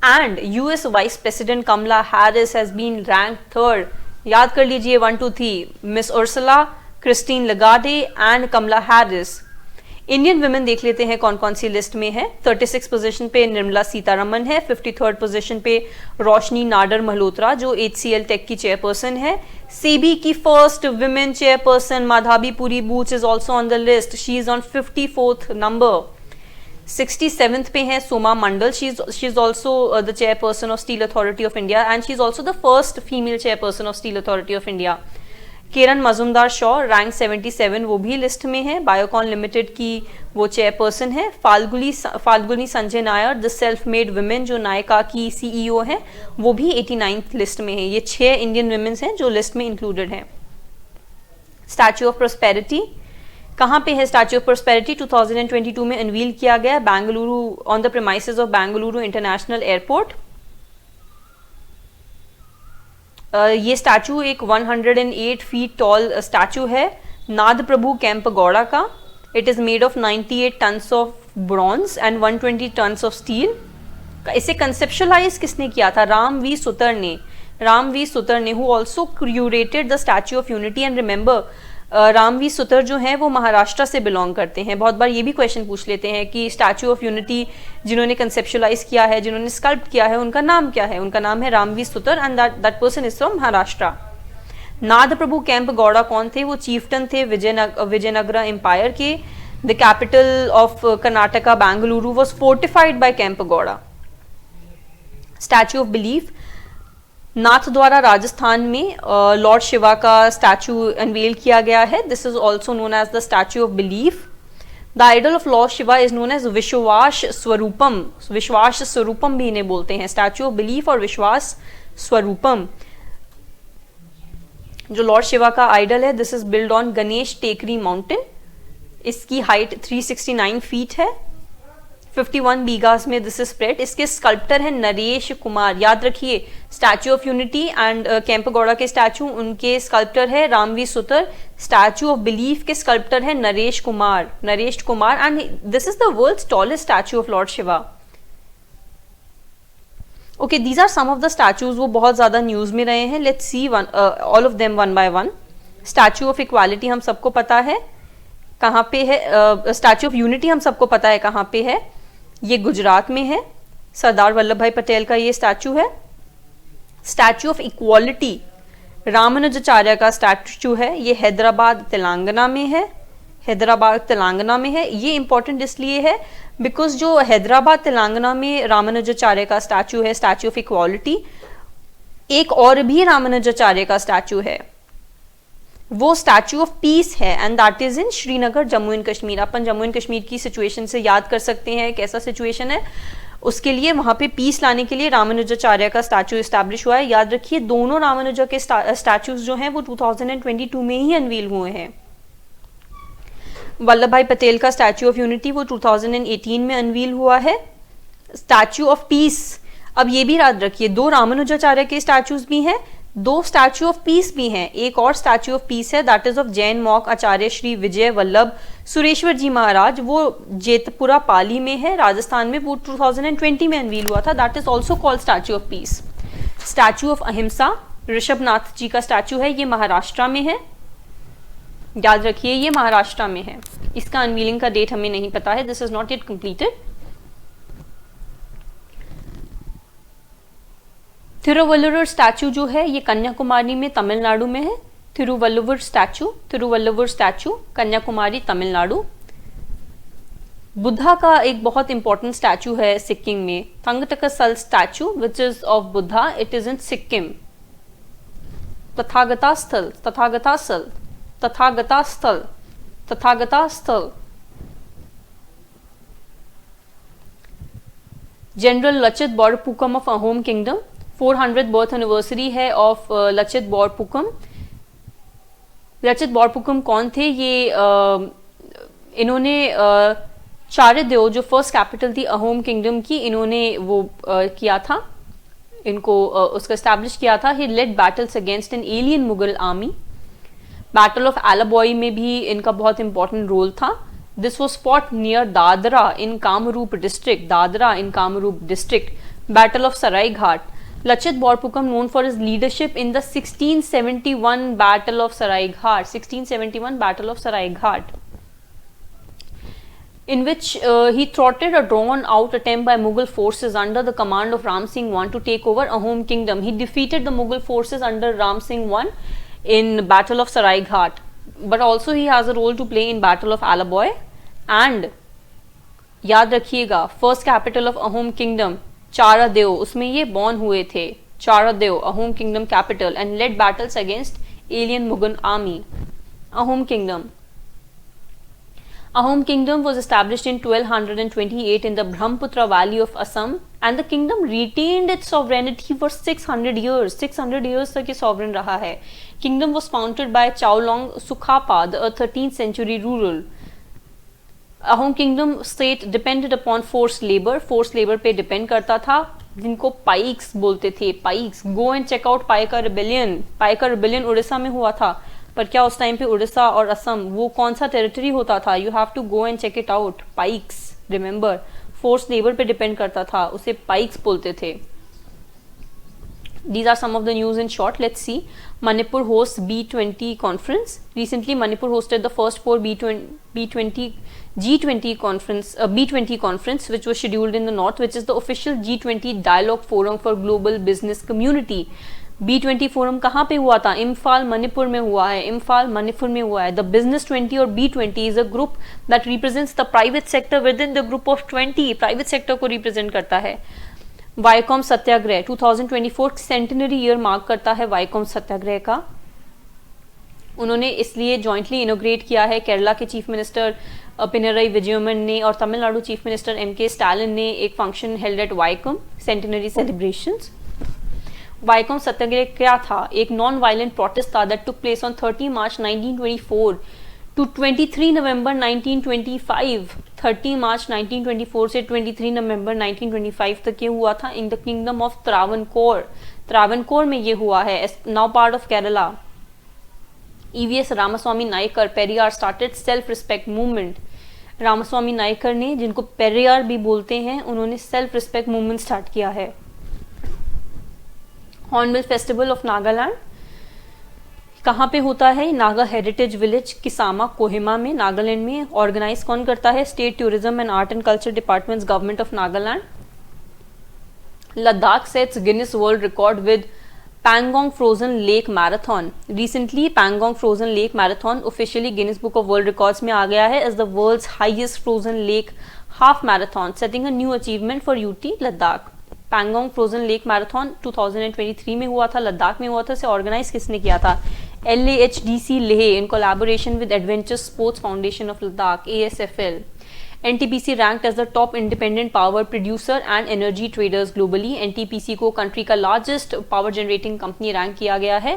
And US vice president Kamala Harris has been rank third. याद कर लीजिए 1 2 3, miss Ursula, Christine Lagarde and Kamala Harris. Indian women देख लेते हैं कौन कौन सी लिस्ट में है. 36 पोजीशन पे निर्मला सीतारमन है. 53rd पोजीशन पे रोशनी नाडर मल्होत्रा जो HCL टेक की चेयरपर्सन है. सेबी की first women chairperson Madhabi Puri Buch is also on the list. She is on 54th number. 67th पे है Soma Mondal. She is also the chairperson of steel authority of India and she is also the first female chairperson of steel authority of India. Kiran Mazumdar Shaw rank 77, वो भी list में है. Biocon limited की वो chairperson है. Falguni Sanjay Nair the self made women जो नायका की CEO है, वो भी 89th लिस्ट में है. ये 6 इंडियन वुमेन्स हैं जो लिस्ट में इंक्लूडेड हैं. स्टैच्यू ऑफ प्रोस्पेरिटी कहाँ पे है? स्टैच्यू ऑफ प्रोस्पेरिटी 2022 में अनवील किया गया Bengaluru on the premises of Bengaluru international airport. ये स्टैचू एक 108 फीट टॉल स्टैचू है नाद प्रभु कैंपगौड़ा का. It is made of 98 tons of bronze and 120 tons of steel. इसे कंसेप्शुलाइज किसने किया था? राम वी सुतर ने who also curated the statue of unity. And remember Ram V Sutar जो हैं वो महाराष्ट्र से बिलोंग करते हैं. बहुत बार ये भी क्वेश्चन पूछ लेते हैं कि स्टैचू ऑफ यूनिटी जिन्होंने कंसेप्शुलाइज किया है, जिन्होंने स्कल्प्ट किया है, उनका नाम क्या है? उनका नाम है Ram V Sutar and that person is from Maharashtra. Nada Prabhu Kempegowda कौन थे? वो चीफ्टन थे विजयनगरा एम्पायर के. The capital of Karnataka Bengaluru was fortified by Kempegowda. Statue of belief Nath द्वारा राजस्थान में लॉर्ड शिवा का स्टैचू अनवेल किया गया है. This is also known as the statue of belief. The idol of lord Shiva is known as Vishwas Swaroopam. विश्वास स्वरूपम भी इन्हें बोलते हैं. स्टैचू ऑफ बिलीफ और विश्वास स्वरूपम जो लॉर्ड शिवा का आइडल है, this is build on Ganesh Tekri mountain. इसकी हाइट 369 फीट है. 51 बीघास में दिस इज स्प्रेड. इसके स्कल्प्टर है नरेश कुमार. याद रखिए statue of unity and Kempegowda के स्टैचू, उनके स्कल्प्टर है Ram V Sutar. Statue of belief के स्कल्प्टर है Naresh Kumar and this is the world's tallest statue of lord Shiva. Okay, these are some of the statues. वो बहुत ज्यादा न्यूज में रहे हैं. Let's see all of them one by one. Statue of equality हम सबको पता है कहाँ पे है. स्टैचू ऑफ यूनिटी हम सबको पता है कहाँ पे है. ये गुजरात में है. सरदार वल्लभ भाई पटेल का ये स्टैचू है. स्टैचू ऑफ इक्वालिटी रामानुजाचार्य का स्टैचू है. ये हैदराबाद तेलंगाना में है. ये इंपॉर्टेंट इसलिए है बिकॉज जो हैदराबाद तेलंगाना में रामानुजाचार्य का स्टैचू है, स्टैचू ऑफ इक्वालिटी, एक और भी रामानुजाचार्य का स्टैचू है, वो स्टैचू ऑफ पीस है and that is in Srinagar Jammu and Kashmir. Upon Jammu and Kashmir की सिचुएशन से याद कर सकते हैं कैसा सिचुएशन है. उसके लिए वहां पे पीस लाने के लिए रामानुजाचार्य का स्टैचू एस्टैब्लिश हुआ है. याद रखिए दोनों रामानुजा के स्टैचूज जो हैं वो 2022 में ही अनवील हुए हैं. वल्लभ भाई पटेल का स्टैचू ऑफ यूनिटी वो 2018 में अनवील हुआ है. स्टैचू ऑफ पीस, अब ये भी याद रखिए 2 रामानुजाचार्य के स्टैचूज भी हैं, 2 स्टैचू ऑफ पीस भी हैं. एक और स्टैचू ऑफ पीस है that is of Jain monk Acharya Shri Vijay Vallabh Sureshwar ji Maharaj. वो जेतपुरा पाली में है राजस्थान में. वो 2020 में अनवील हुआ था. That is also called statue of piece. Statue of अहिंसा ऋषभनाथ जी का स्टैचू है. ये महाराष्ट्र में है. याद रखिए ये महाराष्ट्र में है. इसका अनवीलिंग का डेट हमें नहीं पता है. This is not yet completed. Thiruvalluvar statue जो है ये कन्याकुमारी में तमिलनाडु में है. थिरुवल्लुवर स्टैचू कन्याकुमारी तमिलनाडु. बुद्धा का एक बहुत इंपॉर्टेंट स्टैचू है सिक्किम में, थंगटकसल statue which is of Buddha. It is in Sikkim. Tathagata Tsal. General Lachit Borphukan of Ahom kingdom. 400th birth anniversary है ऑफ लचित बॉरपुकम. लचित बॉरपुकम कौन थे? ये इन्होंने चारदेव जो फर्स्ट कैपिटल थी अहोम किंगडम की, इन्होंने वो किया था, इनको उसका एस्टैब्लिश किया था. He led battles against an alien Mughal army. Battle of Alaboi में भी इनका बहुत इंपॉर्टेंट रोल था. This was fought near Dadara in Kamrup district. Battle of Sarai Ghat. Lachit Borphukan known for his leadership in the 1671 Battle of Sarai Ghat. 1671 Battle of Sarai Ghat, in which he thwarted a drawn-out attempt by Mughal forces under the command of Ram Singh I to take over Ahom kingdom. He defeated the Mughal forces under Ram Singh I in Battle of Sarai Ghat. But also he has a role to play in Battle of Alaboy. And याद रखिएगा, first capital of Ahom kingdom Charaideo, उसमें ये born हुए थे. Charaideo Ahom kingdom capital, and led battles against alien Mughal army. Ahom kingdom. Ahom kingdom was established in 1228 in the Brahmaputra valley of Assam, and the kingdom retained its sovereignty for 600 years. 600 years तक ये sovereign रहा है. Kingdom was founded by Chaolong Sukhapa, the 13th century ruler. Ahom kingdom state depended upon forced labor. Forced labor पे depend करता था, जिनको पाइक्स बोलते थे. Paiks. Go and check out Paika rebellion. Paika rebellion Orissa में हुआ था. पर क्या उस टाइम पे उड़ीसा और असम वो कौन सा टेरिटरी होता था? You have to go and check it out. Paiks, remember, force labour पे डिपेंड करता था, उसे पाइक्स बोलते थे. These are some of the news in short. Let's see. Manipur hosts B20 conference. Recently, Manipur hosted the first four G20 conference, which was scheduled in the north, which is the official G20 dialogue forum for global business community. B20 forum कहाँ पे हुआ था? इम्फाल मणिपुर में हुआ है. इम्फाल मणिपुर में हुआ है. द बिजनेस 20 और B20 is a group that represents the private sector with in the group of 20. Private sector को रिप्रेजेंट करता है. वाईकॉम सत्याग्रह 2024 सेंटिनरी ईयर मार्क करता है वाईकॉम सत्याग्रह का. उन्होंने इसलिए जॉइंटली इनोग्रेट किया है. केरला के चीफ मिनिस्टर पिनरई विजयमन ने और Tamil Nadu chief minister MK Stalin ने एक function held at Vaikom centenary celebrations. Vaikom Satyagraha क्या था? एक नॉन वायलेंट प्रोटेस्ट था that took place on 30 March 1924 to 23 नवंबर 1925. 30 मार्च 1924 से 23 नवंबर 1925 तक ये हुआ था in the kingdom of Travancore. Travancore में ये हुआ है, now part of Kerala. EVS Ramasamy Naicker Periyar started self respect movement. Ramaswamy Naikar ने, जिनको पेरियार भी बोलते हैं, उन्होंने सेल्फ रिस्पेक्ट मूवमेंट स्टार्ट किया है. हॉर्नबिल फेस्टिवल ऑफ नागालैंड कहाँ पे होता है? नागा हेरिटेज विलेज किसामा कोहिमा में, नागालैंड में. ऑर्गेनाइज कौन करता है? State tourism and art and culture departments, government of Nagaland. Ladakh sets Guinness world record with Pangong frozen lake marathon. Recently Pangong frozen lake marathon officially Guinness book of world records में आ गया है as the world's highest frozen lake half marathon, setting a new achievement for UT Ladakh. Pangong frozen lake marathon 2023 में हुआ था, लद्दाख में हुआ था. इसे ऑर्गेनाइज किसने किया था? LAHDC Leh in collaboration with adventure sports foundation of Ladakh, ASFL. NTPC ranked as the top independent power producer and energy traders globally. NTPC को कंट्री का largest power generating company rank किया गया है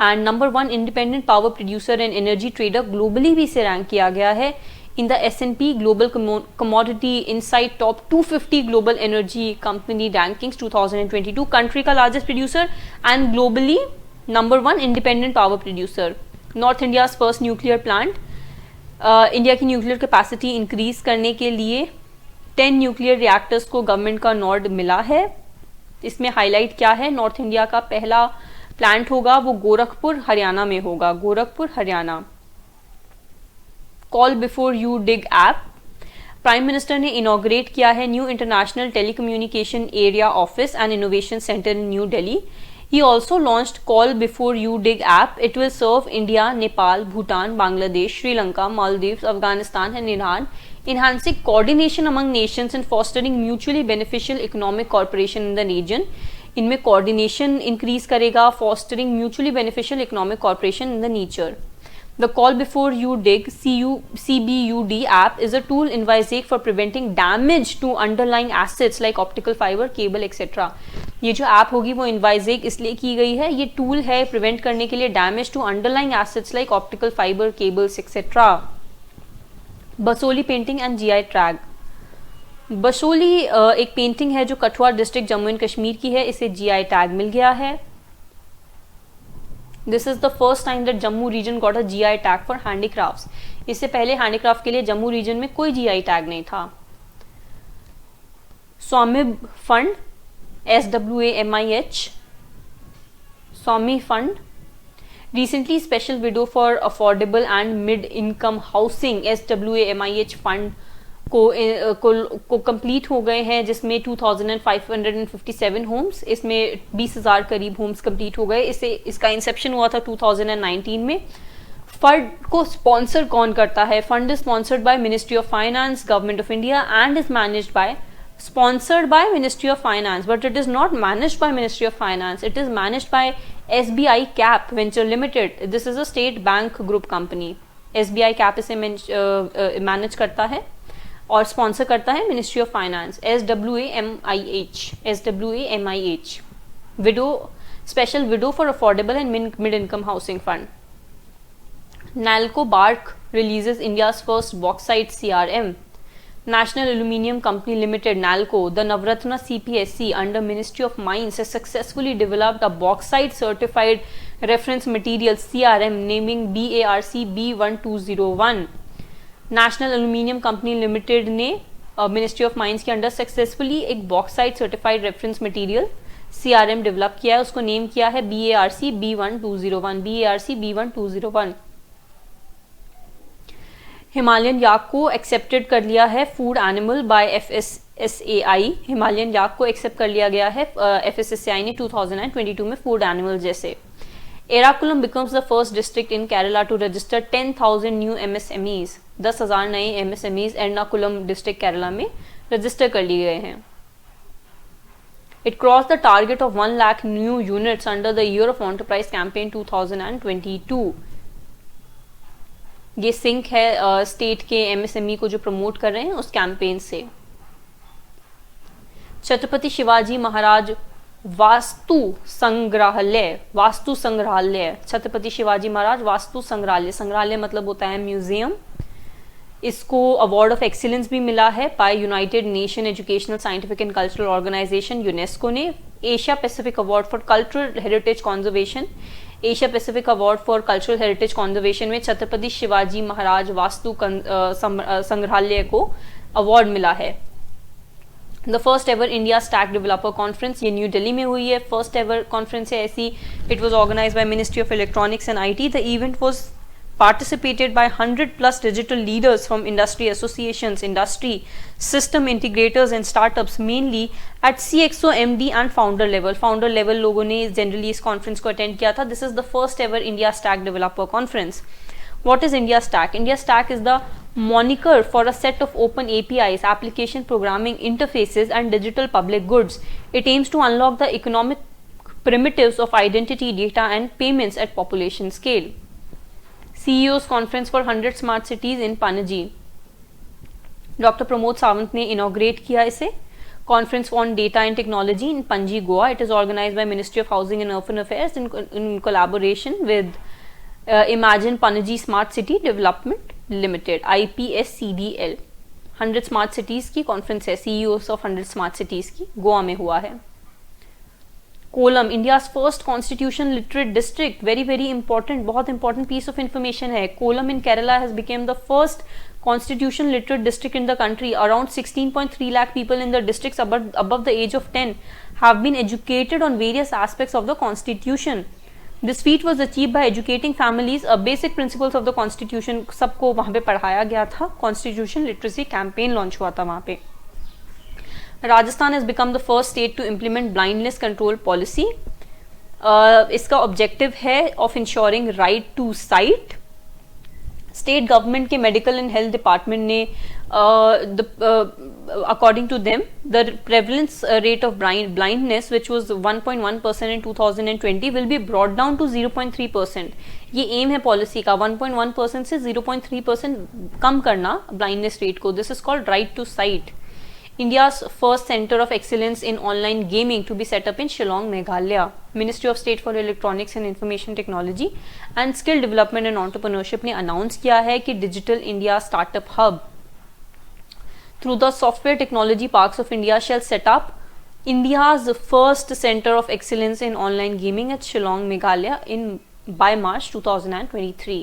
and number 1 independent power producer and energy trader globally भी इसे rank किया गया है in the S&P Global Commodity Insight Top 250 Global Energy Company Rankings 2022. Country का largest producer and globally number 1 independent power producer. North India's first nuclear plant. India की nuclear capacity increase करने के लिए 10 न्यूक्लियर रिएक्टर्स को government का Nord मिला है. इसमें हाईलाइट क्या है? नॉर्थ इंडिया का पहला प्लांट होगा वो गोरखपुर हरियाणा में होगा. Gorakhpur Haryana. Call before you dig app. Prime minister ने इनॉग्रेट किया है new international telecommunication area office and innovation centre in new Delhi. He also launched call before you dig app. It will serve India, Nepal, Bhutan, Bangladesh, Sri Lanka, Maldives, Afghanistan and Iran, enhancing coordination among nations and fostering mutually beneficial economic cooperation in the region. इनमें coordination increase करेगा, fostering mutually beneficial economic cooperation in the nature. The Call Before You Dig CBUD app is a tool in WISEC for preventing damage to underlying assets like optical fiber, cable, etc. ये जो app होगी वो इन WISEC इसलिए की गई है, ये tool है प्रिवेंट करने के लिए damage to underlying assets like optical fibre, cables etcetera. Basohli painting and GI tag. Basohli एक पेंटिंग है जो कठुआ डिस्ट्रिक्ट जम्मू एंड कश्मीर की है, इसे GI टैग मिल गया है. This is the first time that Jammu region got a GI tag for handicrafts. इससे पहले हैंडीक्राफ्ट के लिए जम्मू रीजन में कोई GI टैग नहीं था. स्वामित्व fund SWAMIH, SWAMI Fund. Recently, Special Widow for Affordable and Mid-Income Housing SWAMIH Fund को कंप्लीट हो गए हैं, जिसमें 2557 होम्स, इसमें 20,000 करीब होम्स कंप्लीट हो गए। इसका इंसेप्शन हुआ था 2019 में। फंड को स्पॉन्सर कौन करता है? Fund is sponsored by ministry of finance, government of India and is managed by sponsored by Ministry of Finance, but it is not managed by Ministry of Finance. It is managed by SBI Cap Venture Limited. This is a state bank group company. SBI Cap इसे manage करता है और sponsor करता है ministry of finance, SWAMIH, window, special window for affordable and mid income housing fund. NALCO Bark releases India's first bauxite CRM. National Aluminium Company Limited (NALCO), the Navratna CPSC under Ministry of Mines, has successfully developed a bauxite certified reference material (CRM) naming BARC B1201. National Aluminium Company Limited ने Ministry of Mines के under successfully एक bauxite certified reference material CRM develop किया है, उसको name किया है BARC B1201, BARC B1201। Himalayan yak को accepted कर लिया है food animal by FSSAI। Himalayan yak को एक्सेप्ट कर लिया गया है FSSAI ने 2022 में फूड एनिमल जैसे। Ernakulam becomes the first district in Kerala to register 10,000 new MSMEs। 10,000 नए MSMEs एर्नाकुलम डिस्ट्रिक्ट केरला में रजिस्टर कर लिए गए हैं। It cross the target of 1 lakh new units under the year of enterprise campaign 2022। ये सिंक है स्टेट के MSME को जो प्रमोट कर रहे हैं उस कैंपेन से। छत्रपति शिवाजी महाराज वास्तु संग्रहालय, छत्रपति शिवाजी महाराज वास्तु संग्रहालय मतलब होता है म्यूजियम। इसको अवार्ड ऑफ एक्सीलेंस भी मिला है by united nation educational scientific and cultural organisation UNESCO ने। Asia Pacific award for cultural heritage conservation, Asia Pacific award for cultural heritage conservation में छत्रपति शिवाजी महाराज वास्तु संग्रहालय को अवार्ड मिला है। The first ever India stack developer conference, ये new Delhi में हुई है, फर्स्ट एवर कॉन्फ्रेंस है ऐसी। It was organise by ministry of electronics and IT। The event was participated by 100+ digital leaders from industry associations, industry system integrators and startups, mainly at CXO, MD and founder level. Founder level लोगों ने generally इस conference को attend किया था। This is the first ever India Stack Developer Conference. What is India Stack? India Stack is the moniker for a set of open APIs, application programming interfaces and digital public goods. It aims to unlock the economic primitives of identity, data and payments at population scale. CEO's Conference for 100 Smart Cities in Panaji. Dr. Pramod Sawant ने inaugurate किया इसे। Conference on Data and Technology in Panji, Goa. It is organized by Ministry of Housing and Urban Affairs in collaboration with Imagine Panaji Smart City Development Limited (IPSCDL). 100 Smart Cities की conference है, CEOs of 100 Smart Cities की, गोवा में हुआ है। Kolam, India's first constitution literate district, very important, बहुत important piece of information है। Kolam in Kerala has become the first constitution literate district in the country. Around 16.3 lakh people in the districts above the age of 10 have been educated on various aspects of the constitution. This feat was achieved by educating families basic principles of the constitution. सबको वहाँ पे पढ़ाया गया था। constitution literacy campaign launch हुआ था वहाँ पे। Rajasthan has become the first state to implement blindness control policy. इसका ऑब्जेक्टिव है of ensuring right to sight. State government के मेडिकल एंड हेल्थ डिपार्टमेंट ने according to them the prevalence rate of blindness which was 1.1% in 2020 will be brought down to 0.3%. ये M है policy का 1.1% से 0.3% कम करना ब्लाइंडनेस रेट को। This is called right to sight. India's first center of excellence in online gaming to be set up in Shillong, Meghalaya. Ministry of State for Electronics and Information Technology and Skill Development and Entrepreneurship ने announce किया है कि Digital India Startup Hub through the Software Technology Parks of India shall set up India's first center of excellence in online gaming at Shillong, Meghalaya by March 2023.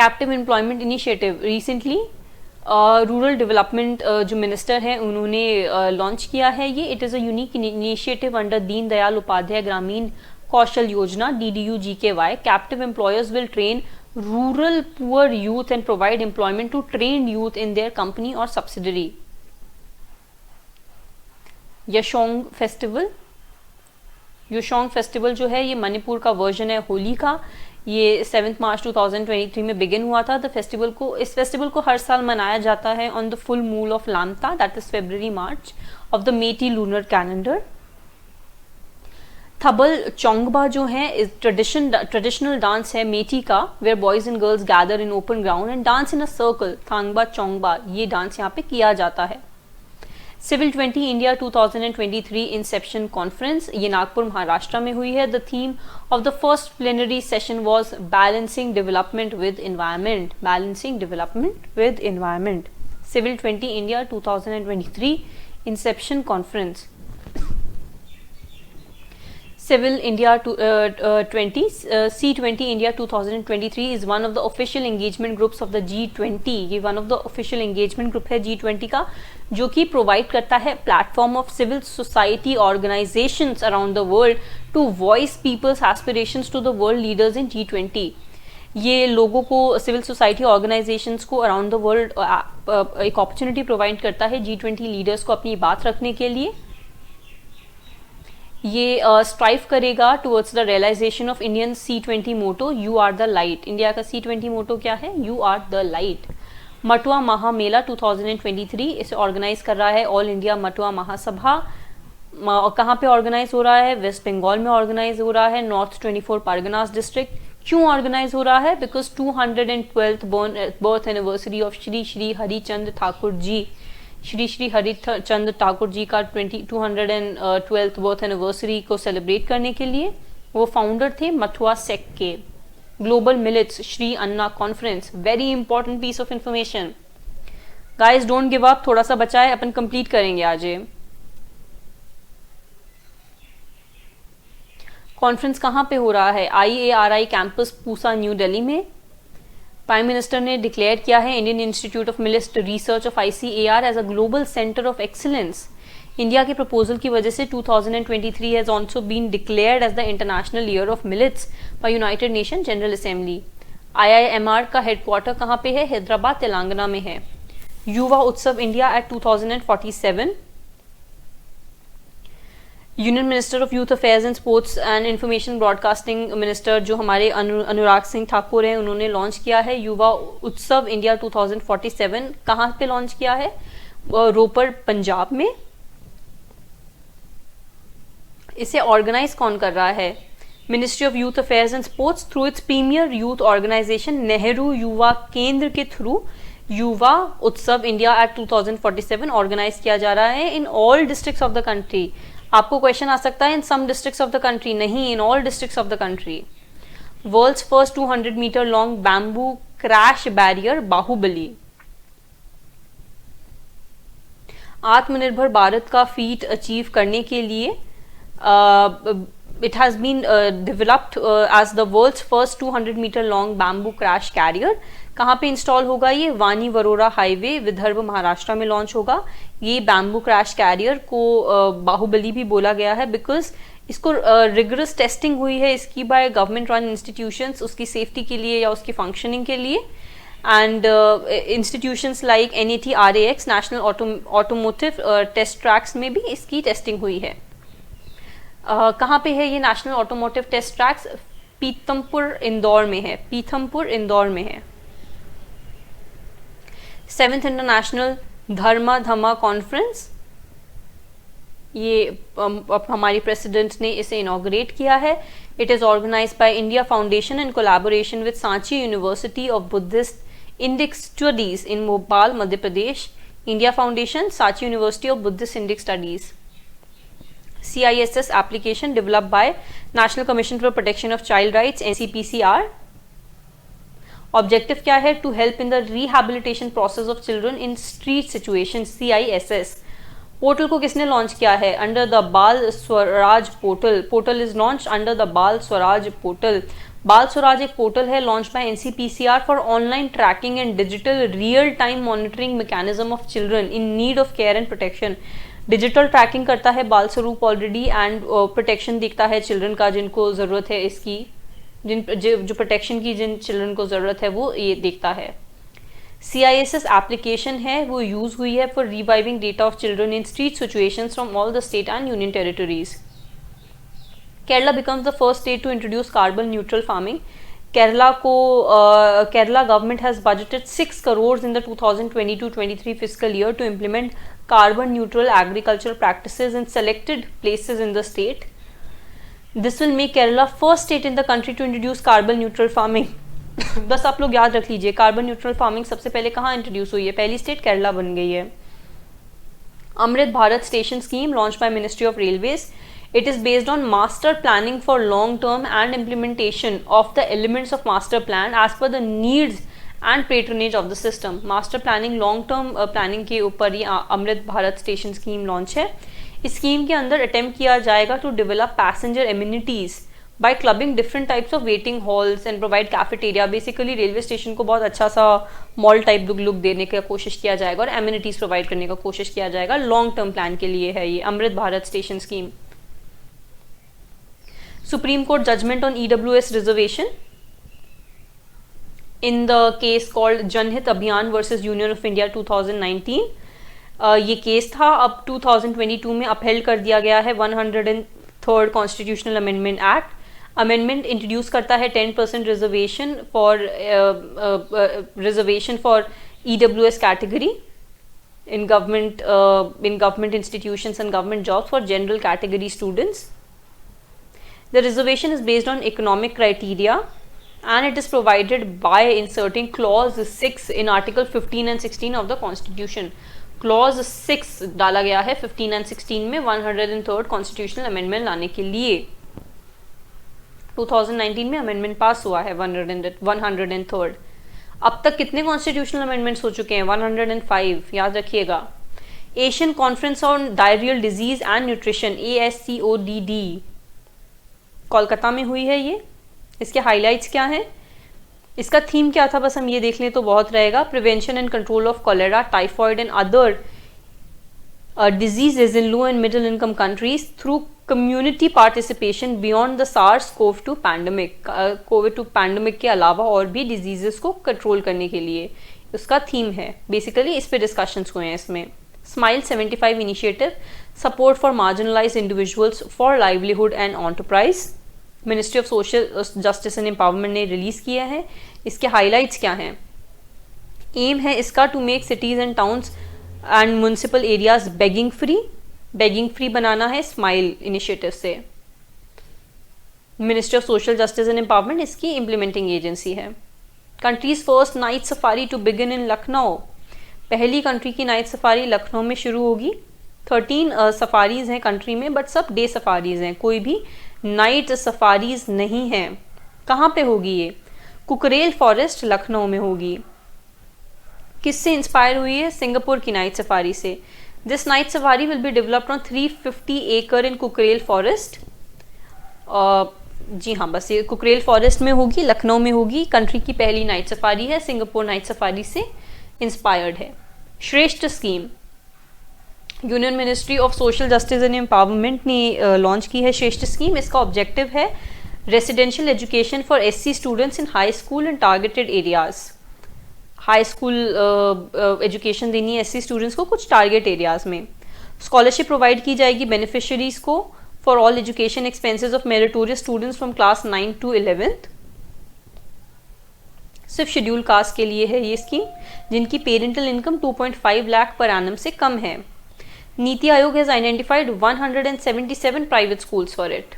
Captive Employment Initiative. Recently rural development जो minister हैं उन्होंने launch किया है ये. It is a unique initiative under Deen Dayal Upadhyay ग्रामीण Kaushal Yojana DDU-GKY. Captive employers will train rural poor youth and provide employment to trained youth in their company or subsidiary. Yaoshang festival. Yaoshang festival जो है ये मणिपुर का वर्जन है होली का. ये 7 मार्च 2023 में बिगिन हुआ था. इस फेस्टिवल को हर साल मनाया जाता है on the full moon of Lamta, that is February March of the Meitei lunar calendar. Thabal Chongba जो है ट्रेडिशनल डांस है मेटी का, where boys and girls gather in open ground and dance in a circle. थांगबा चोंगबा ये डांस यहाँ पे किया जाता है. सिविल 20 इंडिया 2023 इंसेप्शन कॉन्फ्रेंस, ये नागपुर महाराष्ट्र में हुई है. The theme of the first plenary session was balancing development with environment. Balancing development with environment. Civil 20 India 2023 inception conference. Civil India C20 India 2023 is one of the official engagement groups of the G20. ये one of the official engagement group है G20 का, जो कि provide करता है platform of civil society organisations around the world to voice people's aspirations to the world leaders in G20. ये लोगों को, सिविल सोसाइटी ऑर्गेनाइजेशंस को अराउंड द वर्ल्ड एक अपॉर्चुनिटी प्रोवाइड करता है G20 लीडर्स को अपनी बात रखने के लिए. ये स्ट्राइव करेगा towards the realisation of Indian C20 motto, you are the light. India का C20 मोटो क्या है? You are the light. Matua Mahamela 2023, इसे ऑर्गेनाइज कर रहा है ऑल इंडिया मटुआ महासभा. कहाँ पे ऑर्गेनाइज हो रहा है? वेस्ट बंगाल में ऑर्गेनाइज हो रहा है, नॉर्थ 24 परगनास डिस्ट्रिक्ट. क्यों ऑर्गेनाइज हो रहा है? Because 212th birth anniversary of Shri Shri Harichand Thakur ji, Shri Shri Harichand Thakur ji का 212th बर्थ एनिवर्सरी को सेलिब्रेट करने के लिए. वो फाउंडर थे मथुआ सेक के. Global millets Shri Anna conference, very important piece of information. Guys don't give up, थोड़ा सा बचा है, अपन कंप्लीट करेंगे आज ये. कॉन्फ्रेंस कहाँ पे हो रहा है? IARI campus Pusa new Delhi में. प्राइम मिनिस्टर ने डिक्लेयर किया है Indian institute of millets research of ICAR as a global centre of excellence. India के प्रपोजल की वजह से 2023 has also been declared as the international year of millets by united nation general assembly. IIMR का headquarter कहाँ पे है? हैदराबाद तेलंगाना में है. Yuva Utsav India at 2047. Union minister of youth affairs and sports and information broadcasting minister जो हमारे अनुराग सिंह ठाकुर हैं, उन्होंने लॉन्च किया है युवा उत्सव इंडिया 2047. कहाँ पे लॉन्च किया है? रोपड़ पंजाब में. इसे ऑर्गेनाइज कौन कर रहा है? Ministry of youth affairs and sports through its premier youth organisation Nehru Yuva Kendra के थ्रू युवा उत्सव इंडिया एट 2047 ऑर्गेनाइज किया जा रहा है in all districts of the country. आपको क्वेश्चन आ सकता है in some districts of the country, नहीं, in all districts of the country. World's first 200 metre long bamboo crash barrier Bahubali. Atmanirbhar Bharat का फीट अचीव करने के लिए it has been developed as the world's first 200 meter long bamboo crash carrier. कहाँ पे install होगा ये? वानी वरोरा हाईवे विदर्भ महाराष्ट्र में लॉन्च होगा. ये बैम्बू क्रैश कैरियर को बाहुबली भी बोला गया है बिकॉज इसको रिगरस टेस्टिंग हुई है इसकी बाय गवर्नमेंट रन इंस्टीट्यूशंस उसकी सेफ्टी के लिए या उसकी फंक्शनिंग के लिए. And institutions like NATRAX national automotive test tracks में भी इसकी टेस्टिंग हुई है. कहाँ पे है ये national automotive test tracks? Pithampur Indore में है. पीथमपुर इंदौर में है. 7th इंटरनेशनल धर्मा धमा कॉन्फ्रेंस, ये हमारी प्रेसिडेंट ने इसे इनॉग्रेट किया है. It is organised by India foundation in collaboration with Sanchi university of Buddhist Indic studies in Bhopal Madhya Pradesh. India foundation, Sanchi university of Buddhist Indic studies. CISS application developed by National Commission for Protection of Child Rights NCPCR. Objective क्या है? To help in the rehabilitation process of children in street situation. CISS portal को किसने launch किया है? Under the Bal Swaraj portal. Portal is launch under the Bal Swaraj portal. Bal Swaraj एक portal है launch by NCPCR for online tracking and digital real time monitoring mechanism of children in need of care and protection. Digital tracking करता है बाल स्वरूप already and protection दिखता है children का जिनको ज़रूरत है इसकी, जो प्रोटेक्शन की जिन चिल्ड्रन को ज़रूरत है वो ये देखता है। CISS एप्लीकेशन है वो यूज़ हुई है for reviving data of children in street situations from all the state and union territories. Kerala becomes the first state to introduce carbon neutral farming. Kerala government has budgeted 6 crores in the 2022-23 fiscal year to implement carbon neutral agricultural practices in selected places in the state. This will make Kerala first state in the country to introduce carbon neutral farming. बस आप लोग याद रख लीजिए, carbon neutral farming सबसे पहले कहाँ introduce हुई है, पहली स्टेट केरला बन गई है। Amrit Bharat station scheme launch by ministry of railways. It is based on master planning for long term and implementation of the elements of master plan as per the needs and patronage of the system. Master planning long term planning के ऊपर ये Amrit Bharat station scheme launch है। इस scheme के अंदर attempt किया जाएगा to develop passenger amenities by clubbing different types of waiting halls and provide cafeteria. Basically railway station को बहुत अच्छा सा मॉल टाइप लुक देने का कोशिश किया जाएगा और एमिनिटीज प्रोवाइड करने का कोशिश किया जाएगा। लॉन्ग टर्म प्लान के लिए है ये Amrit Bharat station scheme. Supreme Court judgment on EWS reservation in the case called Janhit Abhiyan versus Union of India 2019। ये केस था, अब 2022 में अपहेल्ड कर दिया गया है 103rd constitutional amendment act. Amendment introduce करता है 10% reservation for EWS category in government institutions and government jobs for general category students. The reservation is based on economic criteria and it is provided by inserting clause 6 in article 15 and 16 of the constitution. Clause 6 डाला गया है 15 and 16 में 103rd constitutional amendment लाने के लिए। 2019 में amendment पास हुआ है 103rd। अब तक कितने constitutional amendments हो चुके हैं? 105, याद रखिएगा। Asian conference on diarrhoeal disease and nutrition ASCODD Kolkata में हुई है ये। इसके हाइलाइट्स क्या हैं, इसका थीम क्या था, बस हम ये देख लें तो बहुत रहेगा। Prevention and control of cholera, typhoid and other diseases in low and middle income countries through community participation beyond the SARS-CoV-2 pandemic. Covid 2 pandemic के अलावा और भी डिजीजेस को कंट्रोल करने के लिए उसका थीम है। बेसिकली इस पे डिस्कशंस हुए हैं इसमें। Smile 75 initiative, support for marginalised individuals for livelihood and enterprise, ministry of social justice and empowerment ने रिलीज किया है। इसके हाइलाइट्स क्या हैं? एम है इसका to make cities and towns and municipal areas begging free बनाना है स्माइल इनिशिएटिव से। Ministry of social justice and empowerment इसकी इम्प्लीमेंटिंग एजेंसी है। Country's first night safari to begin in Lucknow, पहली कंट्री की नाइट सफारी लखनऊ में शुरू होगी। 13 सफारीज हैं कंट्री में, बट सब डे सफारीज हैं, कोई भी नाइट सफारीज नहीं है। कहाँ पे होगी ये? कुकरेल फॉरेस्ट लखनऊ में होगी। किससे इंस्पायर हुई है? सिंगापुर की नाइट सफारी से। This night safari will be developed on 350 एकड़ इन कुकरेल फॉरेस्ट। जी हाँ, बस ये कुकरेल फॉरेस्ट में होगी, लखनऊ में होगी। कंट्री की पहली नाइट सफारी है, सिंगापुर नाइट सफारी से इंस्पायर्ड है। श्रेष्ठ scheme union ministry of social justice and empowerment ने लॉन्च की है श्रेष्ठ स्कीम। इसका ऑब्जेक्टिव है residential education for SC students in high school and targeted areas. High school education देनी है SC स्टूडेंट्स को कुछ टारगेट एरियाज में। स्कॉलरशिप प्रोवाइड की जाएगी बेनिफिशियरीज को for all education expenses of meritorious students from class 9 to 11th। सिर्फ schedule caste के लिए है ये स्कीम जिनकी parental income 2.5 lakh per annum से कम है। NITI Aayog has identified 177 private schools for it.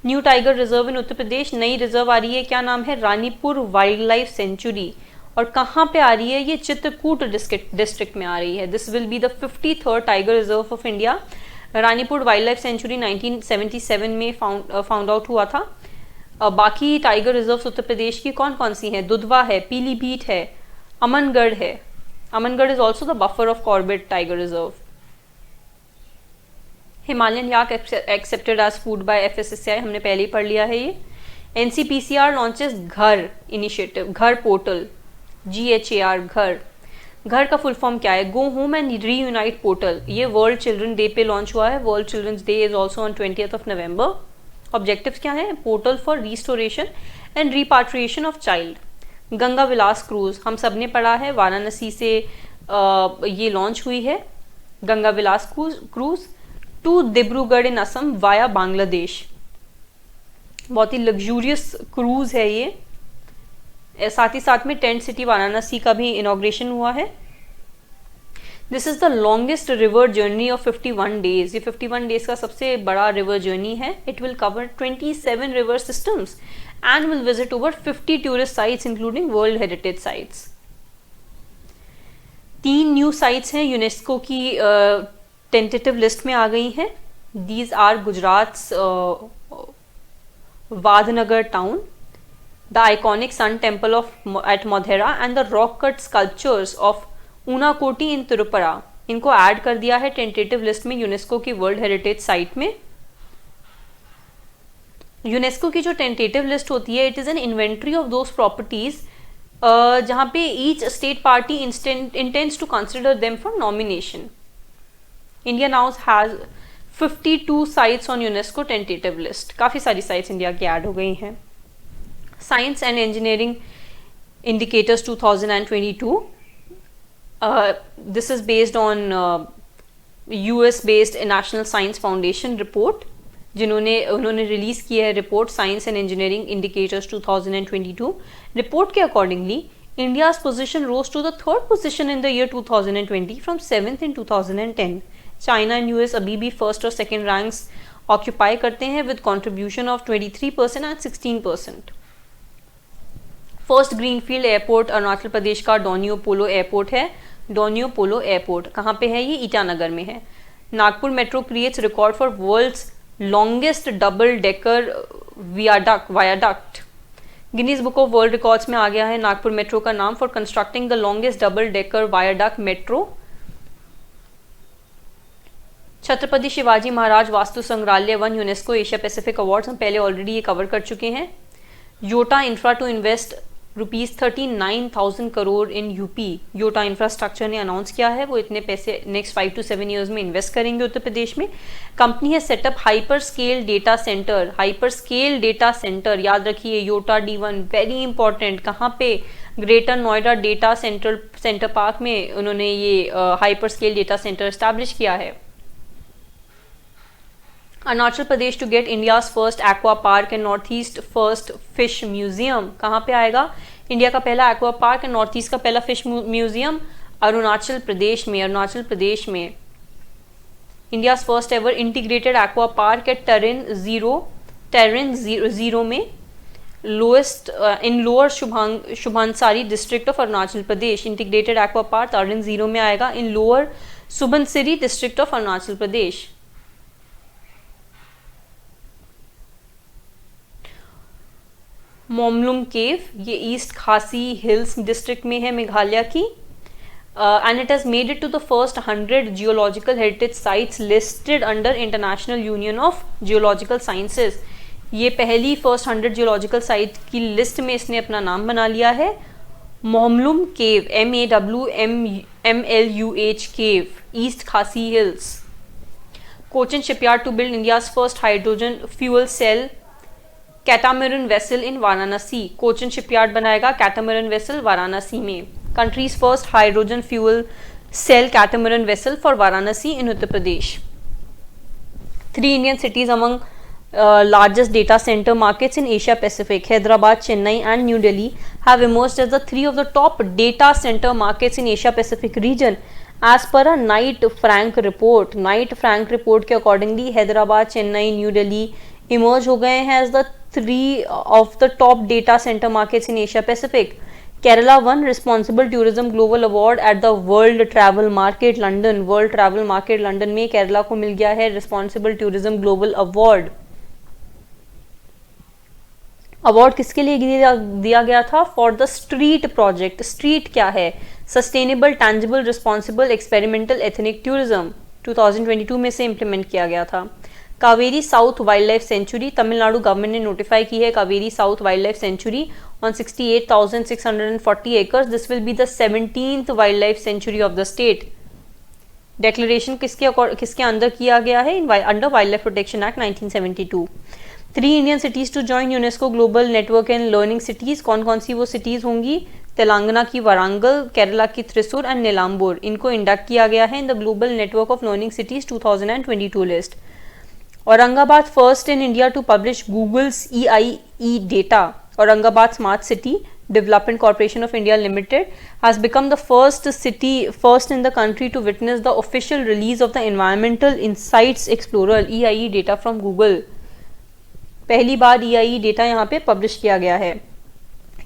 New tiger reserve in Uttar Pradesh, नई रिजर्व आ रही है, क्या नाम है? Ranipur wildlife sanctuary. और कहाँ पे आ रही है ये? चित्रकूट डिस्ट्रिक्ट में आ रही है। This will be the 53rd tiger reserve of India. Ranipur wildlife century 1977 में फाउंड आउट हुआ था। बाकी टाइगर रिजर्व उत्तर प्रदेश की कौन कौन सी हैं? दुधवा है, पीलीभीत है, अमनगढ़ है। Amangarh is also the buffer of Corbett tiger reserve. Himalayan yak accepted as food by FSSAI, हमने पहले ही पढ़ लिया है ये। NCPCR launches GHAR initiative, GHAR portal, GHAR GHAR. GHAR का फुल फॉर्म क्या है? Go home and reunite portal. ये वर्ल्ड चिल्ड्रन डे पे लॉन्च हुआ है. World children's day is also on 20th of November. Objectives क्या है? Portal for restoration and repatriation of child. Ganga Vilas cruise हम सब ने पढ़ा है, वाराणसी से ये लॉन्च हुई है Ganga Vilas cruise to Dibrugarh in Assam via Bangladesh. बहुत ही लग्जूरियस क्रूज है ये. साथ ही साथ में टेंट सिटी वाराणसी का भी इनॉग्रेशन हुआ है. This is the longest river journey of 51 days. ये 51 डेज का सबसे बड़ा रिवर जर्नी है. It will cover 27 river systems and will visit over 50 tourist sites including world heritage sites. 3 new sites हैं यूनेस्को की टेंटेटिव लिस्ट में आ गई हैं. These are Gujarat Vadnagar town, the iconic sun temple at Modhera and the rock cut sculptures of Unakoti in Tirupara. इनको add कर दिया है टेंटेटिव लिस्ट में यूनेस्को की वर्ल्ड हेरिटेज साइट में. यूनेस्को की जो टेंटेटिव लिस्ट होती है, it is an inventory of those properties जहां पे each state party intends to consider them for nomination. India now has 52 sites on UNESCO tentative list. काफी सारी साइट्स इंडिया की ऐड हो गई हैं. Science and Engineering Indicators 2022. This is based on US-based National Science Foundation report, उन्होंने release किया है report science and engineering indicators 2022. Report के accordingly India's position rose to the 3rd position in the year 2020 from 7th in 2010. China and US अभी भी first और second ranks occupy करते हैं with contribution of 23% and 16%. First greenfield airport Arunachal Pradesh का डोनियो पोलो airport है. डोनियो पोलो airport कहाँ पे है? ये ईटानगर में है. Nagpur metro creates record for world's longest double decker viaduct. Guinness book of world records में आ गया है नागपुर मेट्रो का नाम for constructing the longest double decker viaduct metro. Chhatrapati Shivaji Maharaj Vastu Sangrahalaya won UNESCO Asia Pacific awards. हम पहले ऑलरेडी ये कवर कर चुके हैं. Yotta infra to invest ₹39,000 crore in UP. Yotta infrastructure ने अनाउंस किया है वो इतने पैसे नेक्स्ट 5 to 7 ईयर्स में इन्वेस्ट करेंगे उत्तर प्रदेश में. कंपनी है set up hyperscale data centre. Hyperscale data centre याद रखिए, योटा D1 वेरी इंपॉर्टेंट. कहाँ पे? Greater Noida data centre park में उन्होंने ये hyperscale data centre establish किया है. Arunachal Pradesh to get India's first aqua park and north east first fish museum. कहाँ पे आएगा? इंडिया का पहला aqua park and north east का पहला फिश म्यूजियम अरुणाचल प्रदेश में. अरुणाचल प्रदेश में India's first ever integrated aqua park at Tarin Ziro में lowest in lower Subansiri district of Arunachal Pradesh. Integrated aqua park Tarin Ziro में आएगा in lower Subansiri district of Arunachal Pradesh. Mawmluh cave ये ईस्ट खासी हिल्स डिस्ट्रिक्ट में है मेघालय की. And it has made it to the first 100 geological heritage sites listed under international union of geological sciences. ये पहली first 100 geological site की list में इसने अपना नाम बना लिया है. Mawmluh cave MAWMLUH cave east Khasi hills. Cochin shipyard to build India's first hydrogen fuel cell catamaran vessel in Varanasi. Cochin shipyard बनाएगा कैटामरन वेसल वाराणसी में. Country's first hydrogen fuel cell catamaran vessel for Varanasi in Uttar Pradesh. 3 Indian cities among largest data center markets in Asia Pacific. Hyderabad, Chennai and New Delhi have emerged as the 3 of the top data center markets in Asia Pacific region as per a Knight Frank report. Knight Frank report के accordingly Hyderabad, Chennai, New Delhi emerge हो गए हैं as the 3 of the top data center markets in Asia Pacific. Kerala won Responsible Tourism Global Award at the World Travel Market London. World Travel Market London में केरला को मिल गया है Responsible Tourism Global Award. Award किसके लिए दिया गया था? For the street project. Street क्या है? Sustainable, tangible, responsible, experimental ethnic tourism 2022 में से इम्प्लीमेंट किया गया था. Kaveri south wild life sanctuary, Tamil Nadu government ने नोटिफाई की है Kaveri south wild life sanctuary on 68,640 acres. This will be the 17th wild life sanctuary of the state. Declaration किसके अंदर किया गया है? Under wild life protection act 1972. 3 Indian cities to join UNESCO global network and learning cities. कौन कौन सी वो cities होंगी? तेलंगाना की वारंगल, केरला की त्रिशूर एंड नीलाम्बूर. इनको इंडक्ट किया गया है in the global network of learning cities 2022 list. Aurangabad first in India to publish Google's EIE data. Aurangabad smart city Development Corporation of India Limited has become the first in the country to witness the official release of the Environmental Insights Explorer EIE data from Google. पहली बार EIE data यहाँ पे publish किया गया है.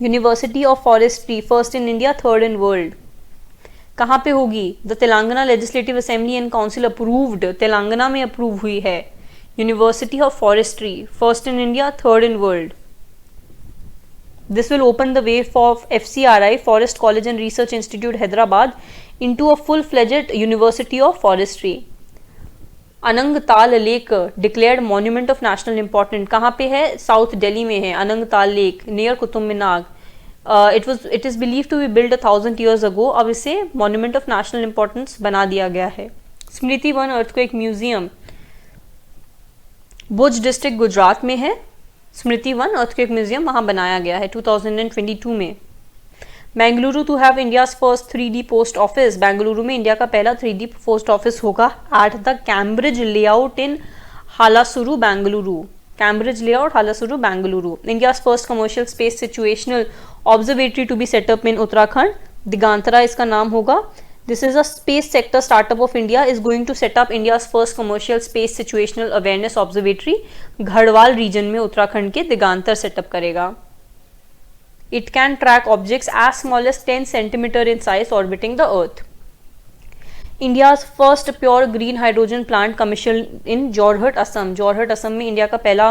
University of forestry first in India, third in world. कहाँ पे होगी? The Telangana legislative assembly and council approved, Telangana में अप्रूव हुई है. University of forestry first in India, third in world. This will open the way for FCRI, Forest College and Research Institute, Hyderabad, into a full-fledged University of Forestry. Anangtal lake declared monument of national important. कहाँ पे है? South Delhi में है Anangtal lake near Qutub Minar. It is believe to be build 1000 years ago. अब इसे monument of national importance बना दिया गया है. स्मृति वन अर्थक्वेक म्यूजियम भुज डिस्ट्रिक्ट गुजरात में है. स्मृति वन अर्थक्वेक म्यूजियम वहां बनाया गया है 2022 में. Bengaluru to have India's first 3D post office. Bengaluru में इंडिया का पहला 3D पोस्ट ऑफिस होगा at the Cambridge layout in Halasuru Bengaluru. Cambridge layout Halasuru Bengaluru. India's first commercial space situational observatory to be set up in Uttarakhand. Digantara इसका नाम होगा. This is a space sector startup of India is going to set up India's first commercial space situational awareness observatory. Garhwal region में उत्तराखंड के Digantara set up करेगा. It can track objects as small as 10 centimeter in size orbiting the Earth. India's first pure green hydrogen plant commissioned in Jorhat, Assam. Jorhat, Assam में India का पहला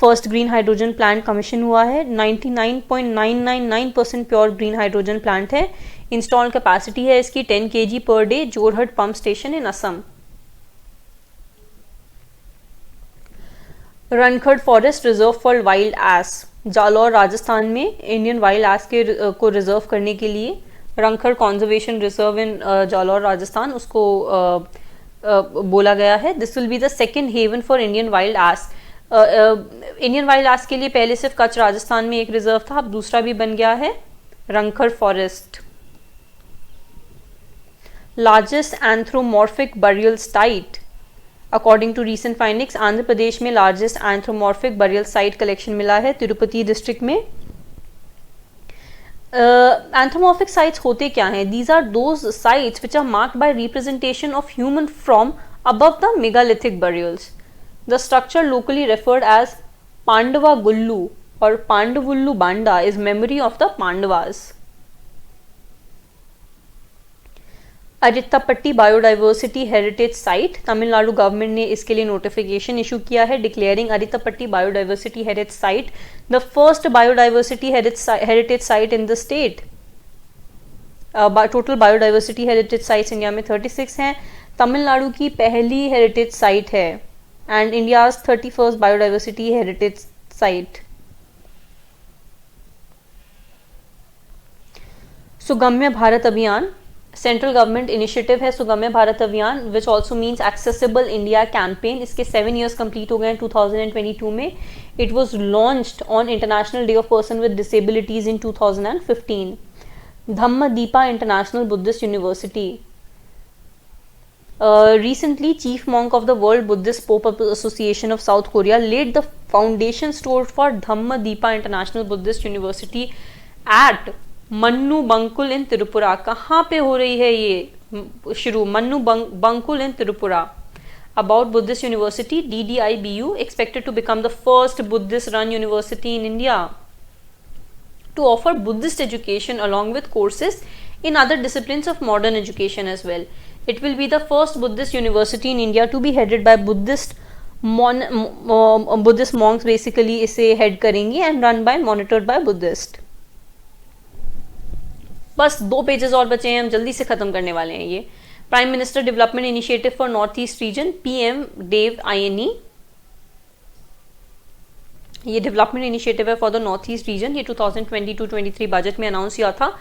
first green hydrogen plant commission हुआ है. 99.999% pure green hydrogen plant है. Install capacity है इसकी 10 kg per day. Jorhat pump station in Assam. Rankhar forest reserve for wild ass. Jalore Rajasthan में Indian wild ass को रिजर्व करने के लिए Rankhar conservation reserve in Jalore Rajasthan उसको बोला गया है. This will be the second haven for Indian wild S. Indian wild S के लिए पहले सिर्फ कच्छ राजस्थान में एक रिजर्व था, अब दूसरा भी बन गया है Rankhar forest. Largest anthropomorphic burial site according to recent findings. Andhra Pradesh में largest anthropomorphic burial site collection मिला है तिरुपति डिस्ट्रिक्ट में. एंथ्रोमॉर्फिक साइट्स होते क्या हैं? These are those sites which are marked by representation of human from above the megalithic burials. The structure locally referred as Pandava Gullu or Pandavullu Banda is memory of the Pandavas. Arittapatti biodiversity heritage site. Tamil Nadu government ने इसके लिए notification issue किया है declaring Arittapatti biodiversity heritage site the first biodiversity heritage site in the state. Total biodiversity heritage sites India में 36 हैं. तमिलनाडु की पहली heritage site है and India's 31st biodiversity heritage site. Sugamya Bharat Abhiyan central government initiative है. Sugamya Bharat Abhiyan which also means accessible India campaign. इसके 7 years complete हो गए 2022 में. It was launched on international day of person with disabilities in 2015. Dhamma Deepa international Buddhist university. Recently, Chief Monk of the World Buddhist Pope Association of South Korea laid the foundation stone for Dhamma Deepa International Buddhist University at Manu Bankul in Tripura. कहाँ पे हो रही है ये शुरू? Mannu Bankul in Tripura. About Buddhist University, DDIBU expected to become the first Buddhist-run university in India to offer Buddhist education along with courses in other disciplines of modern education as well. It will be the first Buddhist university in India to be headed by Buddhist monks. Basically इसे head करेंगे and run by monitored by Buddhist. बस 2 pages और बचे हैं, हम जल्दी से खत्म करने वाले हैं. ये prime minister development initiative for north east region PM Dev INE. ये डेवलपमेंट इनिशिएटिव है for the north east region, ये 2022-23 बजट में अनाउंस किया था.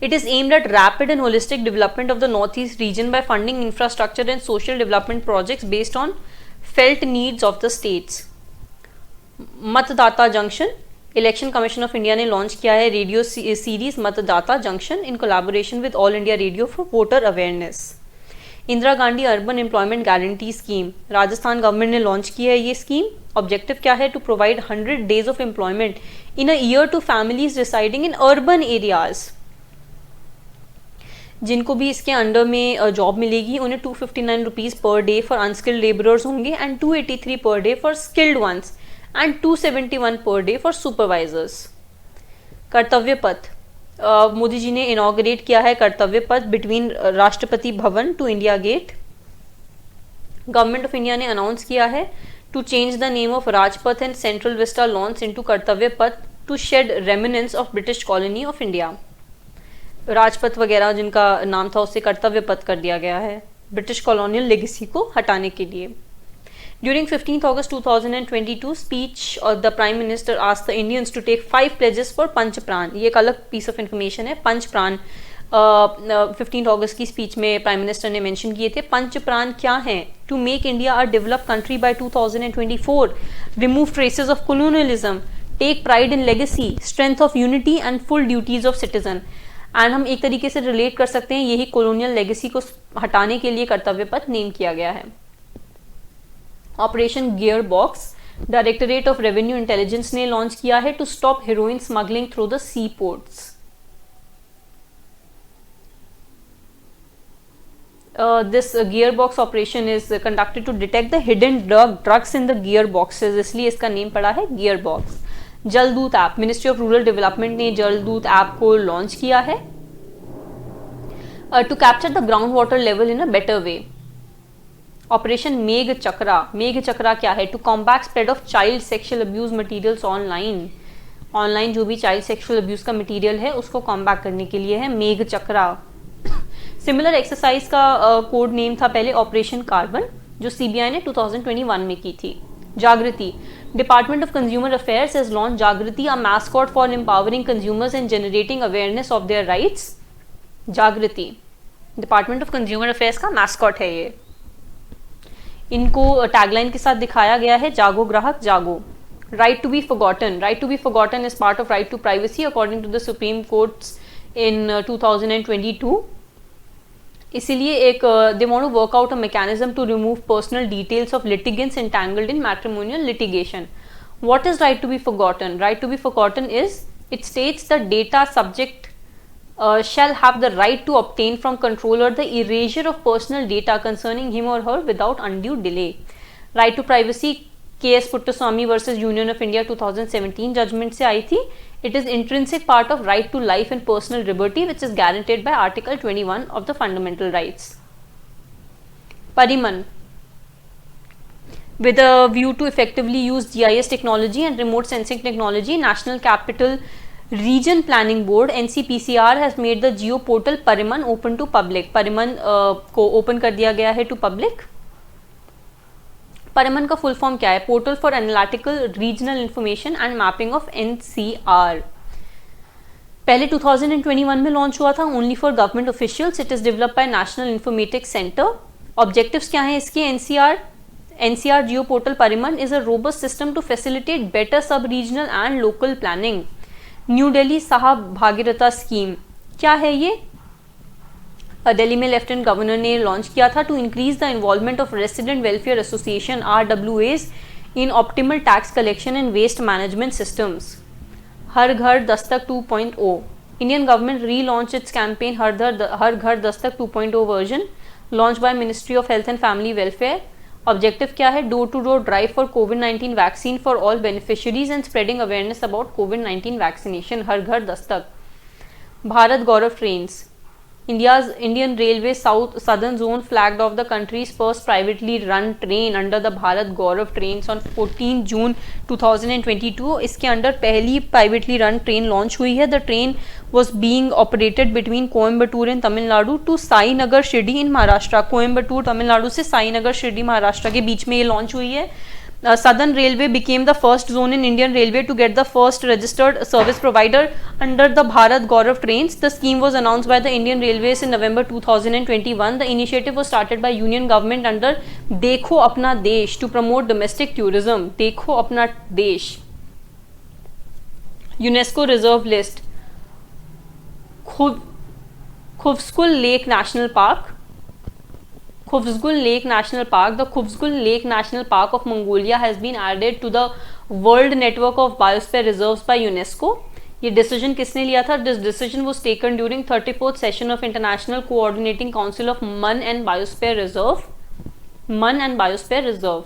It is aimed at rapid and holistic development of the north east region by funding infrastructure and social development projects based on felt needs of the states. Matdata junction, election commission of India ने launch किया है radio series मतदाता junction in collaboration with all India radio for voter awareness. Indira Gandhi urban employment guarantee scheme, Rajasthan government ने launch की है ये scheme. Objective क्या है? To provide 100 days of employment in a year to families residing in urban areas. जिनको भी इसके under में जॉब मिलेगी उन्हें 259 rupees per day for unskilled labourers होंगे and 283 per day for skilled ones and 271 per day for supervisors. कर्तव्य पथ, मोदी जी ने इनॉग्रेट किया है कर्तव्य पथ between Rashtrapati Bhavan to India gate. Government of India ने अनाउंस किया है to change the name of Rajpath and central vista lawns into Kartavya Path to shed remnants of British colony of India. Rajpath वगैरह जिनका नाम था उससे कर्तव्य पथ कर दिया गया है ब्रिटिश कॉलोनियल लेगेसी को हटाने के लिए. During 15th August 2022 speech the Prime Minister asked the Indians to take 5 pledges for पंच प्राण. ये एक अलग piece of information है. पंच प्राण 15th August की स्पीच में प्राइम मिनिस्टर ने मेंशन किए थे. पंच प्राण क्या हैं? To make India a developed country by 2024, remove traces of colonialism, take pride in legacy, strength of unity and full duties of citizen. And हम एक तरीके से रिलेट कर सकते हैं यही कोलोनियल लेगेसी को हटाने के लिए कर्तव्य पथ नेम किया गया है. Operation gearbox, directorate of revenue intelligence ने लॉन्च किया है to stop heroin smuggling through the seaports. This gearbox operation is conducted to detect the hidden drugs in the gearboxes, इसलिए इसका name पड़ा है gearbox. Jaldoot app, ministry of rural development ने Jaldoot app को launch किया है to capture the ground water level in a better way. Operation मेघ चक्रा, मेघ चक्रा क्या है? To combat spread of child sexual abuse materials online. Online जो भी चाइल्ड सेक्सुअल अब्यूज का मटेरियल है उसको कॉम्बैट करने के लिए है मेघ चक्रा. सिमिलर एक्सरसाइज का कोड नेम था पहले ऑपरेशन कार्बन, जो सीबीआई ने 2021 में की थी. Jagriti, department of consumer affairs has launch Jagriti, a mascot for empowering consumers and generating awareness of their rights. Jagriti department of consumer affairs का मैस्कॉट है ये. इनको टैगलाइन के साथ दिखाया गया है जागो ग्राहक जागो. Right to be forgotten, right to be forgotten is part of right to privacy according to the supreme court's in 2022. इसीलिए एक they want to work out a mechanism to remove personal details of litigants entangled in matrimonial litigation. What is right to be forgotten? Right to be forgotten is it states the data subject shall have the right to obtain from controller the erasure of personal data concerning him or her without undue delay. Right to privacy KS Puttaswamy versus Union of India 2017 judgment से आई थी. It is intrinsic part of right to life and personal liberty which is guaranteed by Article 21 of the Fundamental Rights. Pariman, with a view to effectively use GIS technology and remote sensing technology, National Capital Region Planning Board NCPCR has made the Geo Portal Pariman open to public. Pariman को open कर दिया गया है to public. परिमन का full form क्या है? Portal for analytical regional information and mapping of NCR. पहले 2021 में लॉन्च हुआ था only for government officials. It is developed by national informatics centre. Objectives क्या हैं इसके? NCR Geo Portal Pariman is a robust system to facilitate better sub-regional and local planning. New Delhi साहब भागीरथा scheme क्या है ये? दिल्ली में लेफ्टिनेंट गवर्नर ने launch किया था to increase the involvement of resident welfare association RWAs in optimal tax collection and waste management systems. हर घर दस्तक 2.0. Indian government relaunch its campaign हर घर दस्तक 2.0 version launch by ministry of health and family welfare. Objective क्या है? Door to door drive for covid vaccine for all beneficiaries and spreading awareness about covid vaccination. हर घर दस्तक. Bharat Gaurav trains, Indian Railway Southern Zone flagged off the country's first privately run train under the Bharat Gaurav trains on 14 June 2022. इसके under पहली privately run train launch हुई है. The train was being operated between Coimbatore in Tamil Nadu to Sainagar Shirdi in Maharashtra. Coimbatore Tamil Nadu से साईनगर शिरडी महाराष्ट्र के बीच में ये launch हुई है. Southern Railway became the first zone in Indian Railway to get the first registered service provider under the Bharat Gaurav trains. The scheme was announced by the Indian Railways in November 2021. The initiative was started by Union government under Dekho Apna Desh to promote domestic tourism. Dekho Apna Desh. UNESCO reserve list. Khuvsgul Lake National Park. Khuvsgul Lake National Park. The Khuvsgul Lake National Park of Mongolia has been added to the World Network of Biosphere Reserves by UNESCO. ये decision किसने लिया था? This decision was taken during 34th session of international coordinating council of man and biosphere reserve. Man and biosphere reserve,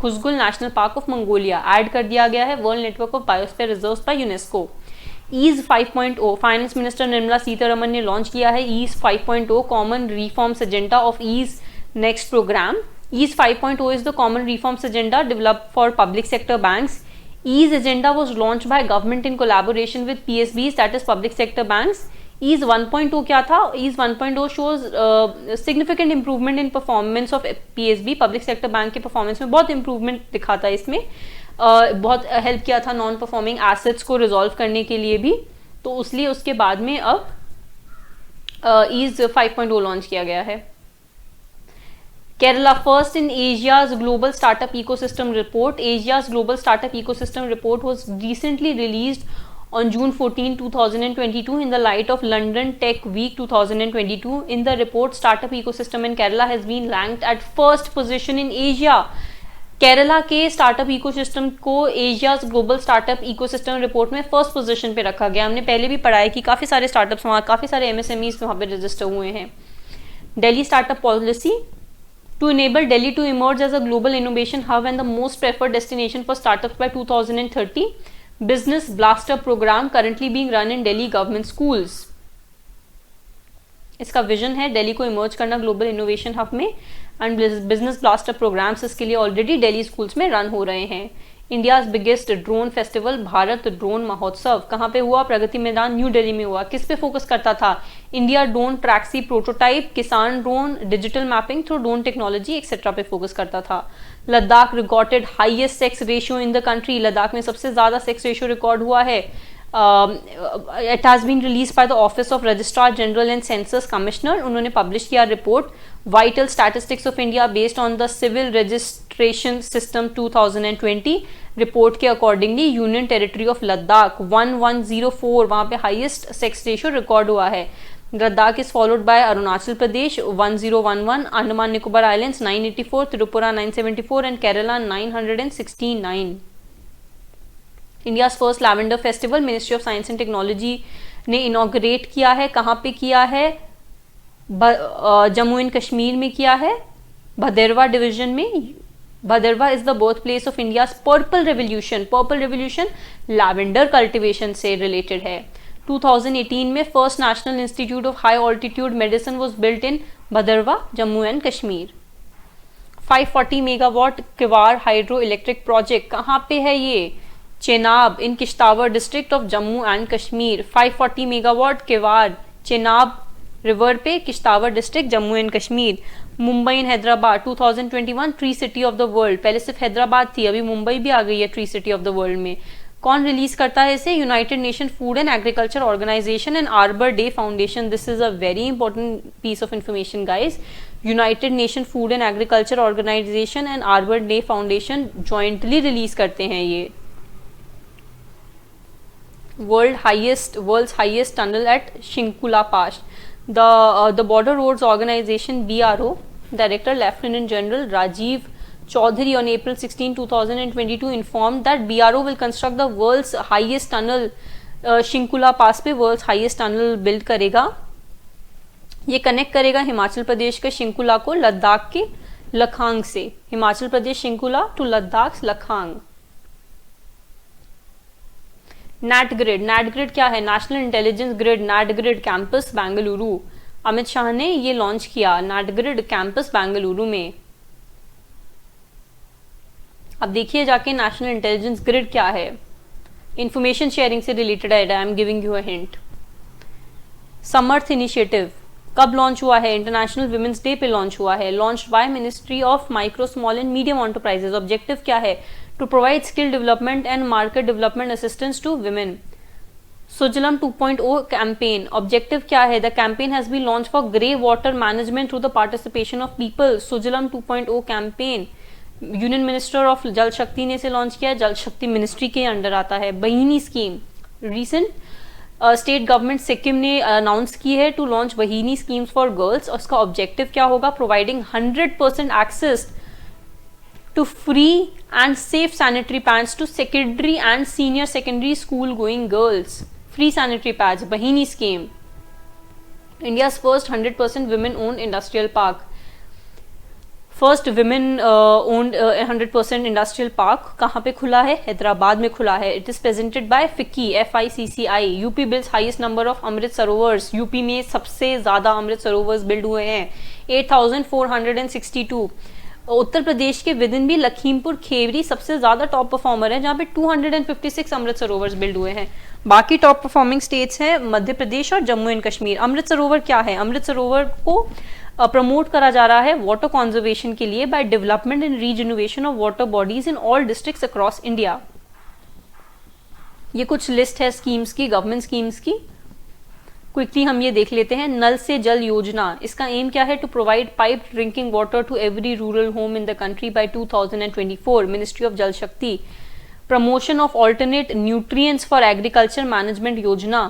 Khuvsgul national park of Mongolia add कर दिया गया है world network of biosphere reserves by UNESCO. Ease 5.0 finance minister Nirmala Sitharaman ने launch किया है ease 5.0 common reforms agenda of ease next programme. Ease 5.0 is the common reforms agenda developed for public sector banks. Ease agenda was launched by government in collaboration with PSBs, that is public sector banks. Ease 1.0 क्या था? Ease 1.0 shows significant improvement in performance of PSB, public sector bank के performance में बहुत improvement दिखा था इसमें. बहुत help किया था नॉन परफॉर्मिंग एसेट्स को रिजॉल्व करने के लिए भी. तो इसलिए उसके बाद में अब ईज 5.0 लॉन्च किया गया है. Kerala first in Asia's global startup ecosystem report. Asia's global startup ecosystem report was recently released on June 14, 2022 in the light of London Tech Week 2022. In the report, startup ecosystem in Kerala has been ranked at first position in Asia. Kerala के startup ecosystem को Asia's global startup ecosystem report में first position पे रखा गया. हमने पहले भी पढ़ा है कि काफी सारे स्टार्टअप्स वहाँ, काफी सारे एमएसएमईज वहाँ पे रजिस्टर हुए हैं. Delhi startup policy to enable Delhi to emerge as a global innovation hub and the most preferred destination for startups by 2030. Business Blaster program currently being run in Delhi government schools. इसका vision है दिल्ली को emerge करना global innovation hub में and business blaster programmes इसके लिए already Delhi schools में run हो रहे हैं. India's biggest drone festival Bharat drone महोत्सव कहाँ पे हुआ? प्रगति मैदान न्यू दिल्ली में हुआ. किस पे फोकस करता था? इंडिया ड्रोन ट्रैक्सी प्रोटोटाइप, किसान drone, digital mapping through drone technology etcetera पे फोकस करता था. Ladakh recorded highest sex ratio in the country. Ladakh में सबसे ज्यादा सेक्स रेशियो रिकॉर्ड हुआ है. It has been released by the Office of Registrar General and Census Commissioner. उन्होंने publish किया report Vital Statistics of India based on the Civil Registration System 2020. Report के accordingly union territory of Ladakh 1104 वहाँ पे highest sex ratio record हुआ है. Ladakh is followed by Arunachal Pradesh 1011, Andaman Nicobar islands 984, Tripura 974 and Kerala 969. India's first lavender festival ministry of science and technology ने inaugurate किया है. कहाँ पे किया है? जम्मू एंड कश्मीर में किया है, भदेरवा डिवीजन में. Bhaderwah is the birth place of India's purple revolution. Purple revolution lavender cultivation से रिलेटेड है. 2018 में first national institute of high altitude medicine was built in Bhaderwah, Jammu and Kashmir. 540 megawatt Kwar hydro electric project कहाँ पे है ये? Chenab in Kishtwar district of Jammu and Kashmir. 540 megawatt Kwar Chenab river पे, Kishtwar district, Jammu and Kashmir. Mumbai and Hyderabad 2021 tree city of the world. पहले सिर्फ हैदराबाद थी, अभी मुंबई भी आ गई है tree city of the world में. कौन रिलीज करता है इसे? United nation food and agriculture organization and arbor day foundation. This is a very important piece of information guys. United nation food and agriculture organization and arbor day foundation jointly release करते हैं ये. world's highest tunnel at Shinkula Pass. The Border Roads Organization BRO Director Lieutenant General Rajiv Chaudhary on April 16, 2022 informed that BRO will construct the world's highest tunnel. Shinkula पास पे world's highest tunnel build करेगा. ये connect करेगा हिमाचल प्रदेश के शिंकुला को लद्दाख के लखांग से. Himachal Pradesh Shinkula to Ladakh Lakhang. NAT grid क्या है? National intelligence grid NAT grid campus Bengaluru. Amit Shah ने ये लॉन्च किया नैट ग्रिड कैंपस बेंगलुरु में. अब देखिए जाके नेशनल इंटेलिजेंस ग्रिड क्या है. इंफॉर्मेशन शेयरिंग से रिलेटेड है. I am giving you a hint. Samarth initiative कब लॉन्च हुआ है? इंटरनेशनल वुमेन्स डे पे लॉन्च हुआ है। Launch by ministry of micro small and medium enterprises. Objective क्या है? To provide skill development and market development assistance to women. Sujalam 2.0 campaign. Objective क्या है? The campaign has been launch for grey water management through the participation of people. Sujalam 2.0 campaign union minister of Jal शक्ति ने इसे launch किया। जल शक्ति ministry के under आता है। Bahini scheme recent state government Sikkim ने अनाउंस की है to launch Bahini schemes for girls. और उसका ऑब्जेक्टिव क्या होगा? Providing 100% access to free and safe sanitary pads to secondary and senior secondary school going girls. Free sanitary pads, Bahini scheme. India's first 100% women owned industrial park. First women owned 100% industrial park कहाँ पे खुला है? हैदराबाद में खुला है। It is presented by FICCI FICCI। UP builds highest number of Amrit Sarovars. UP में सबसे ज्यादा अमृत सरोवर्स बिल्ड हुए हैं, 8462। उत्तर प्रदेश के विद इन भी लखीमपुर खेवरी सबसे ज्यादा टॉप परफॉर्मर है, जहां पे 256 अमृत सरोवर बिल्ड हुए हैं। बाकी टॉप परफॉर्मिंग स्टेट्स हैं मध्य प्रदेश और जम्मू एंड कश्मीर। अमृत सरोवर क्या है? अमृत सरोवर को प्रमोट करा जा रहा है वाटर कंजर्वेशन के लिए by development and regeneration of water bodies in all districts across India. ये कुछ लिस्ट है स्कीम्स की, गवर्नमेंट स्कीम्स की। क्विकली हम ये देख लेते हैं। नल से जल योजना, इसका एम क्या है? To provide pipe drinking water to every rural home in the country by 2024। Ministry of Jal Shakti. Promotion of alternate nutrients for agriculture management Yojana,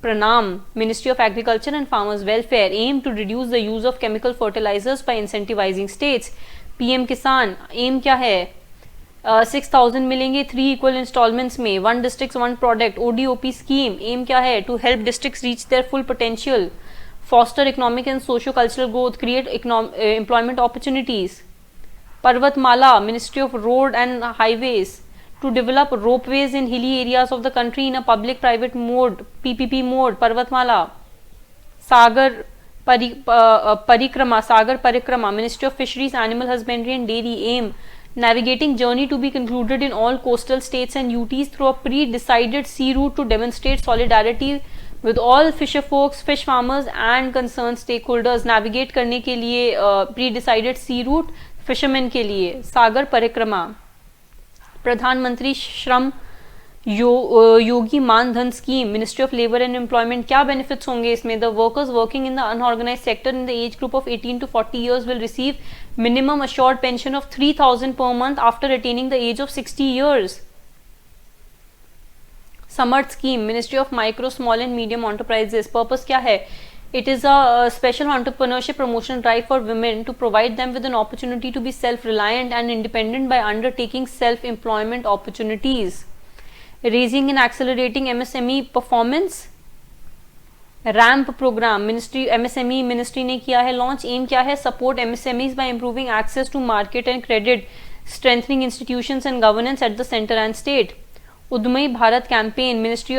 Pranam. Ministry of agriculture and farmers welfare. Aim to reduce the use of chemical fertilizers by incentivizing states. PM Kisan, aim क्या है? 6000 मिलेंगे 3 equal installments में। 1 district 1 product. ODOP scheme, aim क्या है? To help districts reach their full potential. Foster economic and socio cultural growth, create employment opportunities. Parvatmala, ministry of road and highways, to develop ropeways in hilly areas of the country in a public private mode, PPP mode. Parvatmala. Sagar Parikrama, ministry of fisheries animal husbandry and dairy. Aim navigating journey to be concluded in all coastal states and UTs through a pre-decided sea route to demonstrate solidarity with all fisher folks, fish farmers and concerned stakeholders। navigate करने के लिए pre-decided sea route fishermen के लिए। सागर Parikrama. Pradhan Mantri Shram Yogi Maandhan scheme, ministry of labour and employment. क्या benefits होंगे इसमें? The workers working in the unorganised sector in the age group of 18 to 40 years will receive minimum assured pension of 3000 per month after attaining the age of 60 years। Samarth scheme, ministry of micro small and medium enterprises. Purpose क्या है? It is a special entrepreneurship promotion drive for women to provide them with an opportunity to be self-reliant and independent by undertaking self-employment opportunities। Raising and accelerating MSME performance। Ramp program, ministry MSME ministry ने किया है launch. Aim क्या है? Support MSMEs by improving access to market and credit, strengthening institutions and governance at the center and state। उद्यमी Bharat campaign, ministry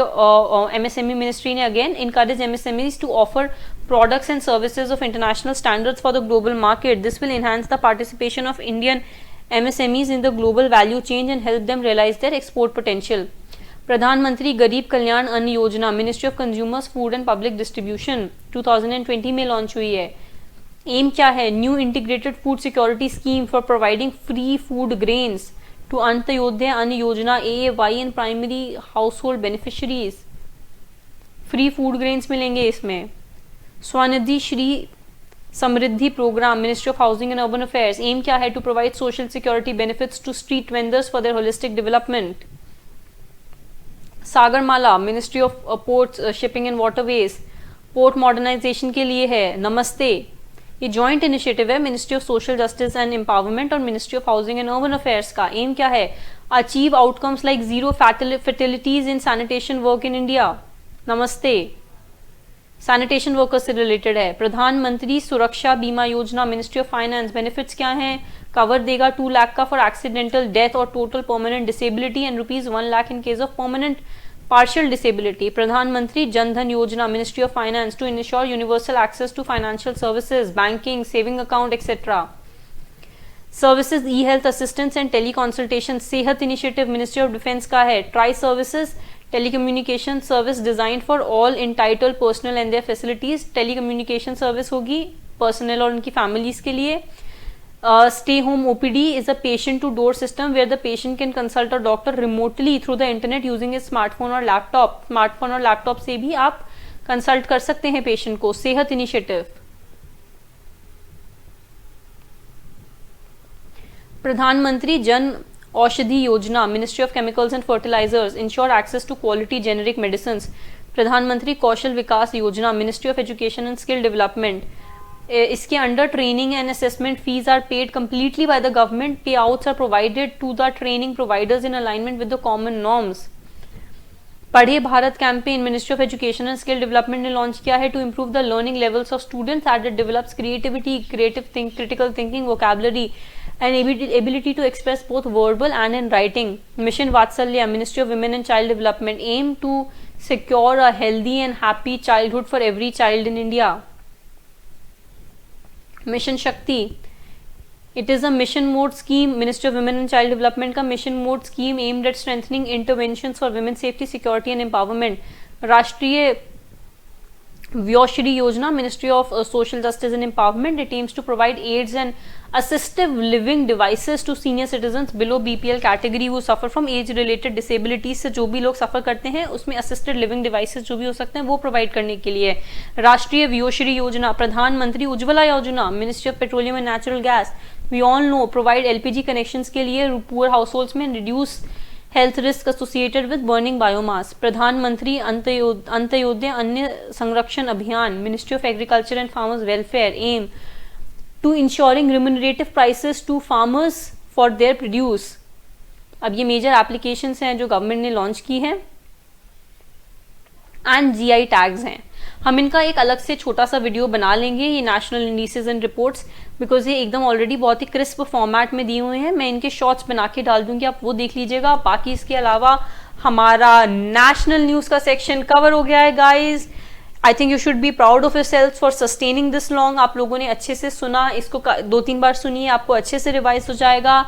MSME ministry ने again encourage MSMEs to offer products and services of international standards for the global market। This will enhance the participation of Indian MSMEs in the global value chain and help them realize their export potential। प्रधानमंत्री गरीब Kalyan Anna Yojana, ministry of consumers food and public distribution 2020 में launch हुई है। Aim क्या है? New integrated food security scheme for providing free food grains to Antyodaya Anna Yojana AAY and primary household beneficiaries. Free food grains मिलेंगे इसमें। Svanidhi Shri Samriddhi programme, ministry of housing and urban affairs. Aim क्या है? To provide social security benefits to street vendors for their holistic development. Sagarmala, ministry of ports shipping and waterways, port modernisation के लिए है। नमस्ते, ये joint initiative है ministry of social justice and empowerment और ministry of housing and urban affairs का। Aim क्या है? Achieve outcomes like zero fatalities in sanitation work in India. Namaste, sanitation workers से रिलेटेड है। प्रधानमंत्री सुरक्षा बीमा योजना, मिनिस्ट्री ऑफ फाइनेंस। बेनिफिट्स क्या हैं? कवर देगा 2 लाख का फॉर एक्सीडेंटल डेथ और total permanent disability and ₹1 lakh in case of permanent partial disability. Pradhanmantri Jandhan Yojana, ministry of finance, to insure universal access to financial services, banking, saving account etcetera. Services e health assistance and tele consultation, Sehat initiative ministry of defence का है। Tri services, telecommunication service design for all entitled personal and their facilities, telecommunication service होगी personal और उनकी families के लिए। Stay home OPD is a patient to door system where the patient can consult a doctor remotely through the internet using a smartphone और laptop. Smartphone और laptop से भी आप कंसल्ट कर सकते हैं पेशेंट को। सेहत इनिशिएटिव, प्रधानमंत्री Jan Aushadhi Yojana, ministry of chemicals and fertilisers ensure access to quality generic medicine. Pradhan Mantri Kaushal Vikas Yojana, ministry of education and skill development, इसके under training and assessment fees are paid completely by the government. Payouts are provided to the training providers in alignment with the common norms. Padhiye Bharat campaign, ministry of education and skill development ने launch किया है to improve the learning levels of students at it develops creativity, critical thinking, vocabulary and ability to express both verbal and in writing. Mission Vatsalya, Ministry of Women and Child Development, aim to secure a healthy and happy childhood for every child in India. Mission Shakti, it is a mission mode scheme, Ministry of Women and Child Development का mission mode scheme aimed at strengthening interventions for women's safety, security and empowerment. राष्ट्रीय Vyashri Yojana, Ministry of Social Justice and Empowerment, it aims to provide aids and assistive living devices to senior citizens below BPL category who suffer from age related disabilities। से जो भी लोग सफ़र करते हैं उसमें assisted living devices जो भी हो सकते हैं वो प्रोवाइड करने के लिए। राष्ट्रीय व्योश्री योजना, Pradhanmantri Ujjwala Yojana, ministry of petroleum and natural gas, we all know provide LPG connections के लिए पुअर हाउस होल्ड्स में reduce health risk associated with burning biomass. Pradhanmantri Antyodaya Anna Sanrakshan Abhiyan, ministry of agriculture and farmers welfare, aim to insuring remunerative prices to farmers for their produce. अब ये major applications हैं जो government ने launch की हैं एंड GI टैग्स हैं। हम इनका एक अलग से छोटा सा वीडियो बना लेंगे, ये national indices and reports, because ये एकदम ऑलरेडी बहुत ही क्रिस्प फॉर्मेट में दिए हुए हैं। मैं इनके शॉर्ट्स बना के डाल दूंगी, आप वो देख लीजिएगा। बाकी इसके अलावा हमारा नेशनल न्यूज का सेक्शन कवर हो गया है guys. I think you should be proud of yourself for sustaining this long. आप लोगों ने अच्छे से सुना, इसको 2-3 बार सुनिए, आपको अच्छे से रिवाइज हो जाएगा।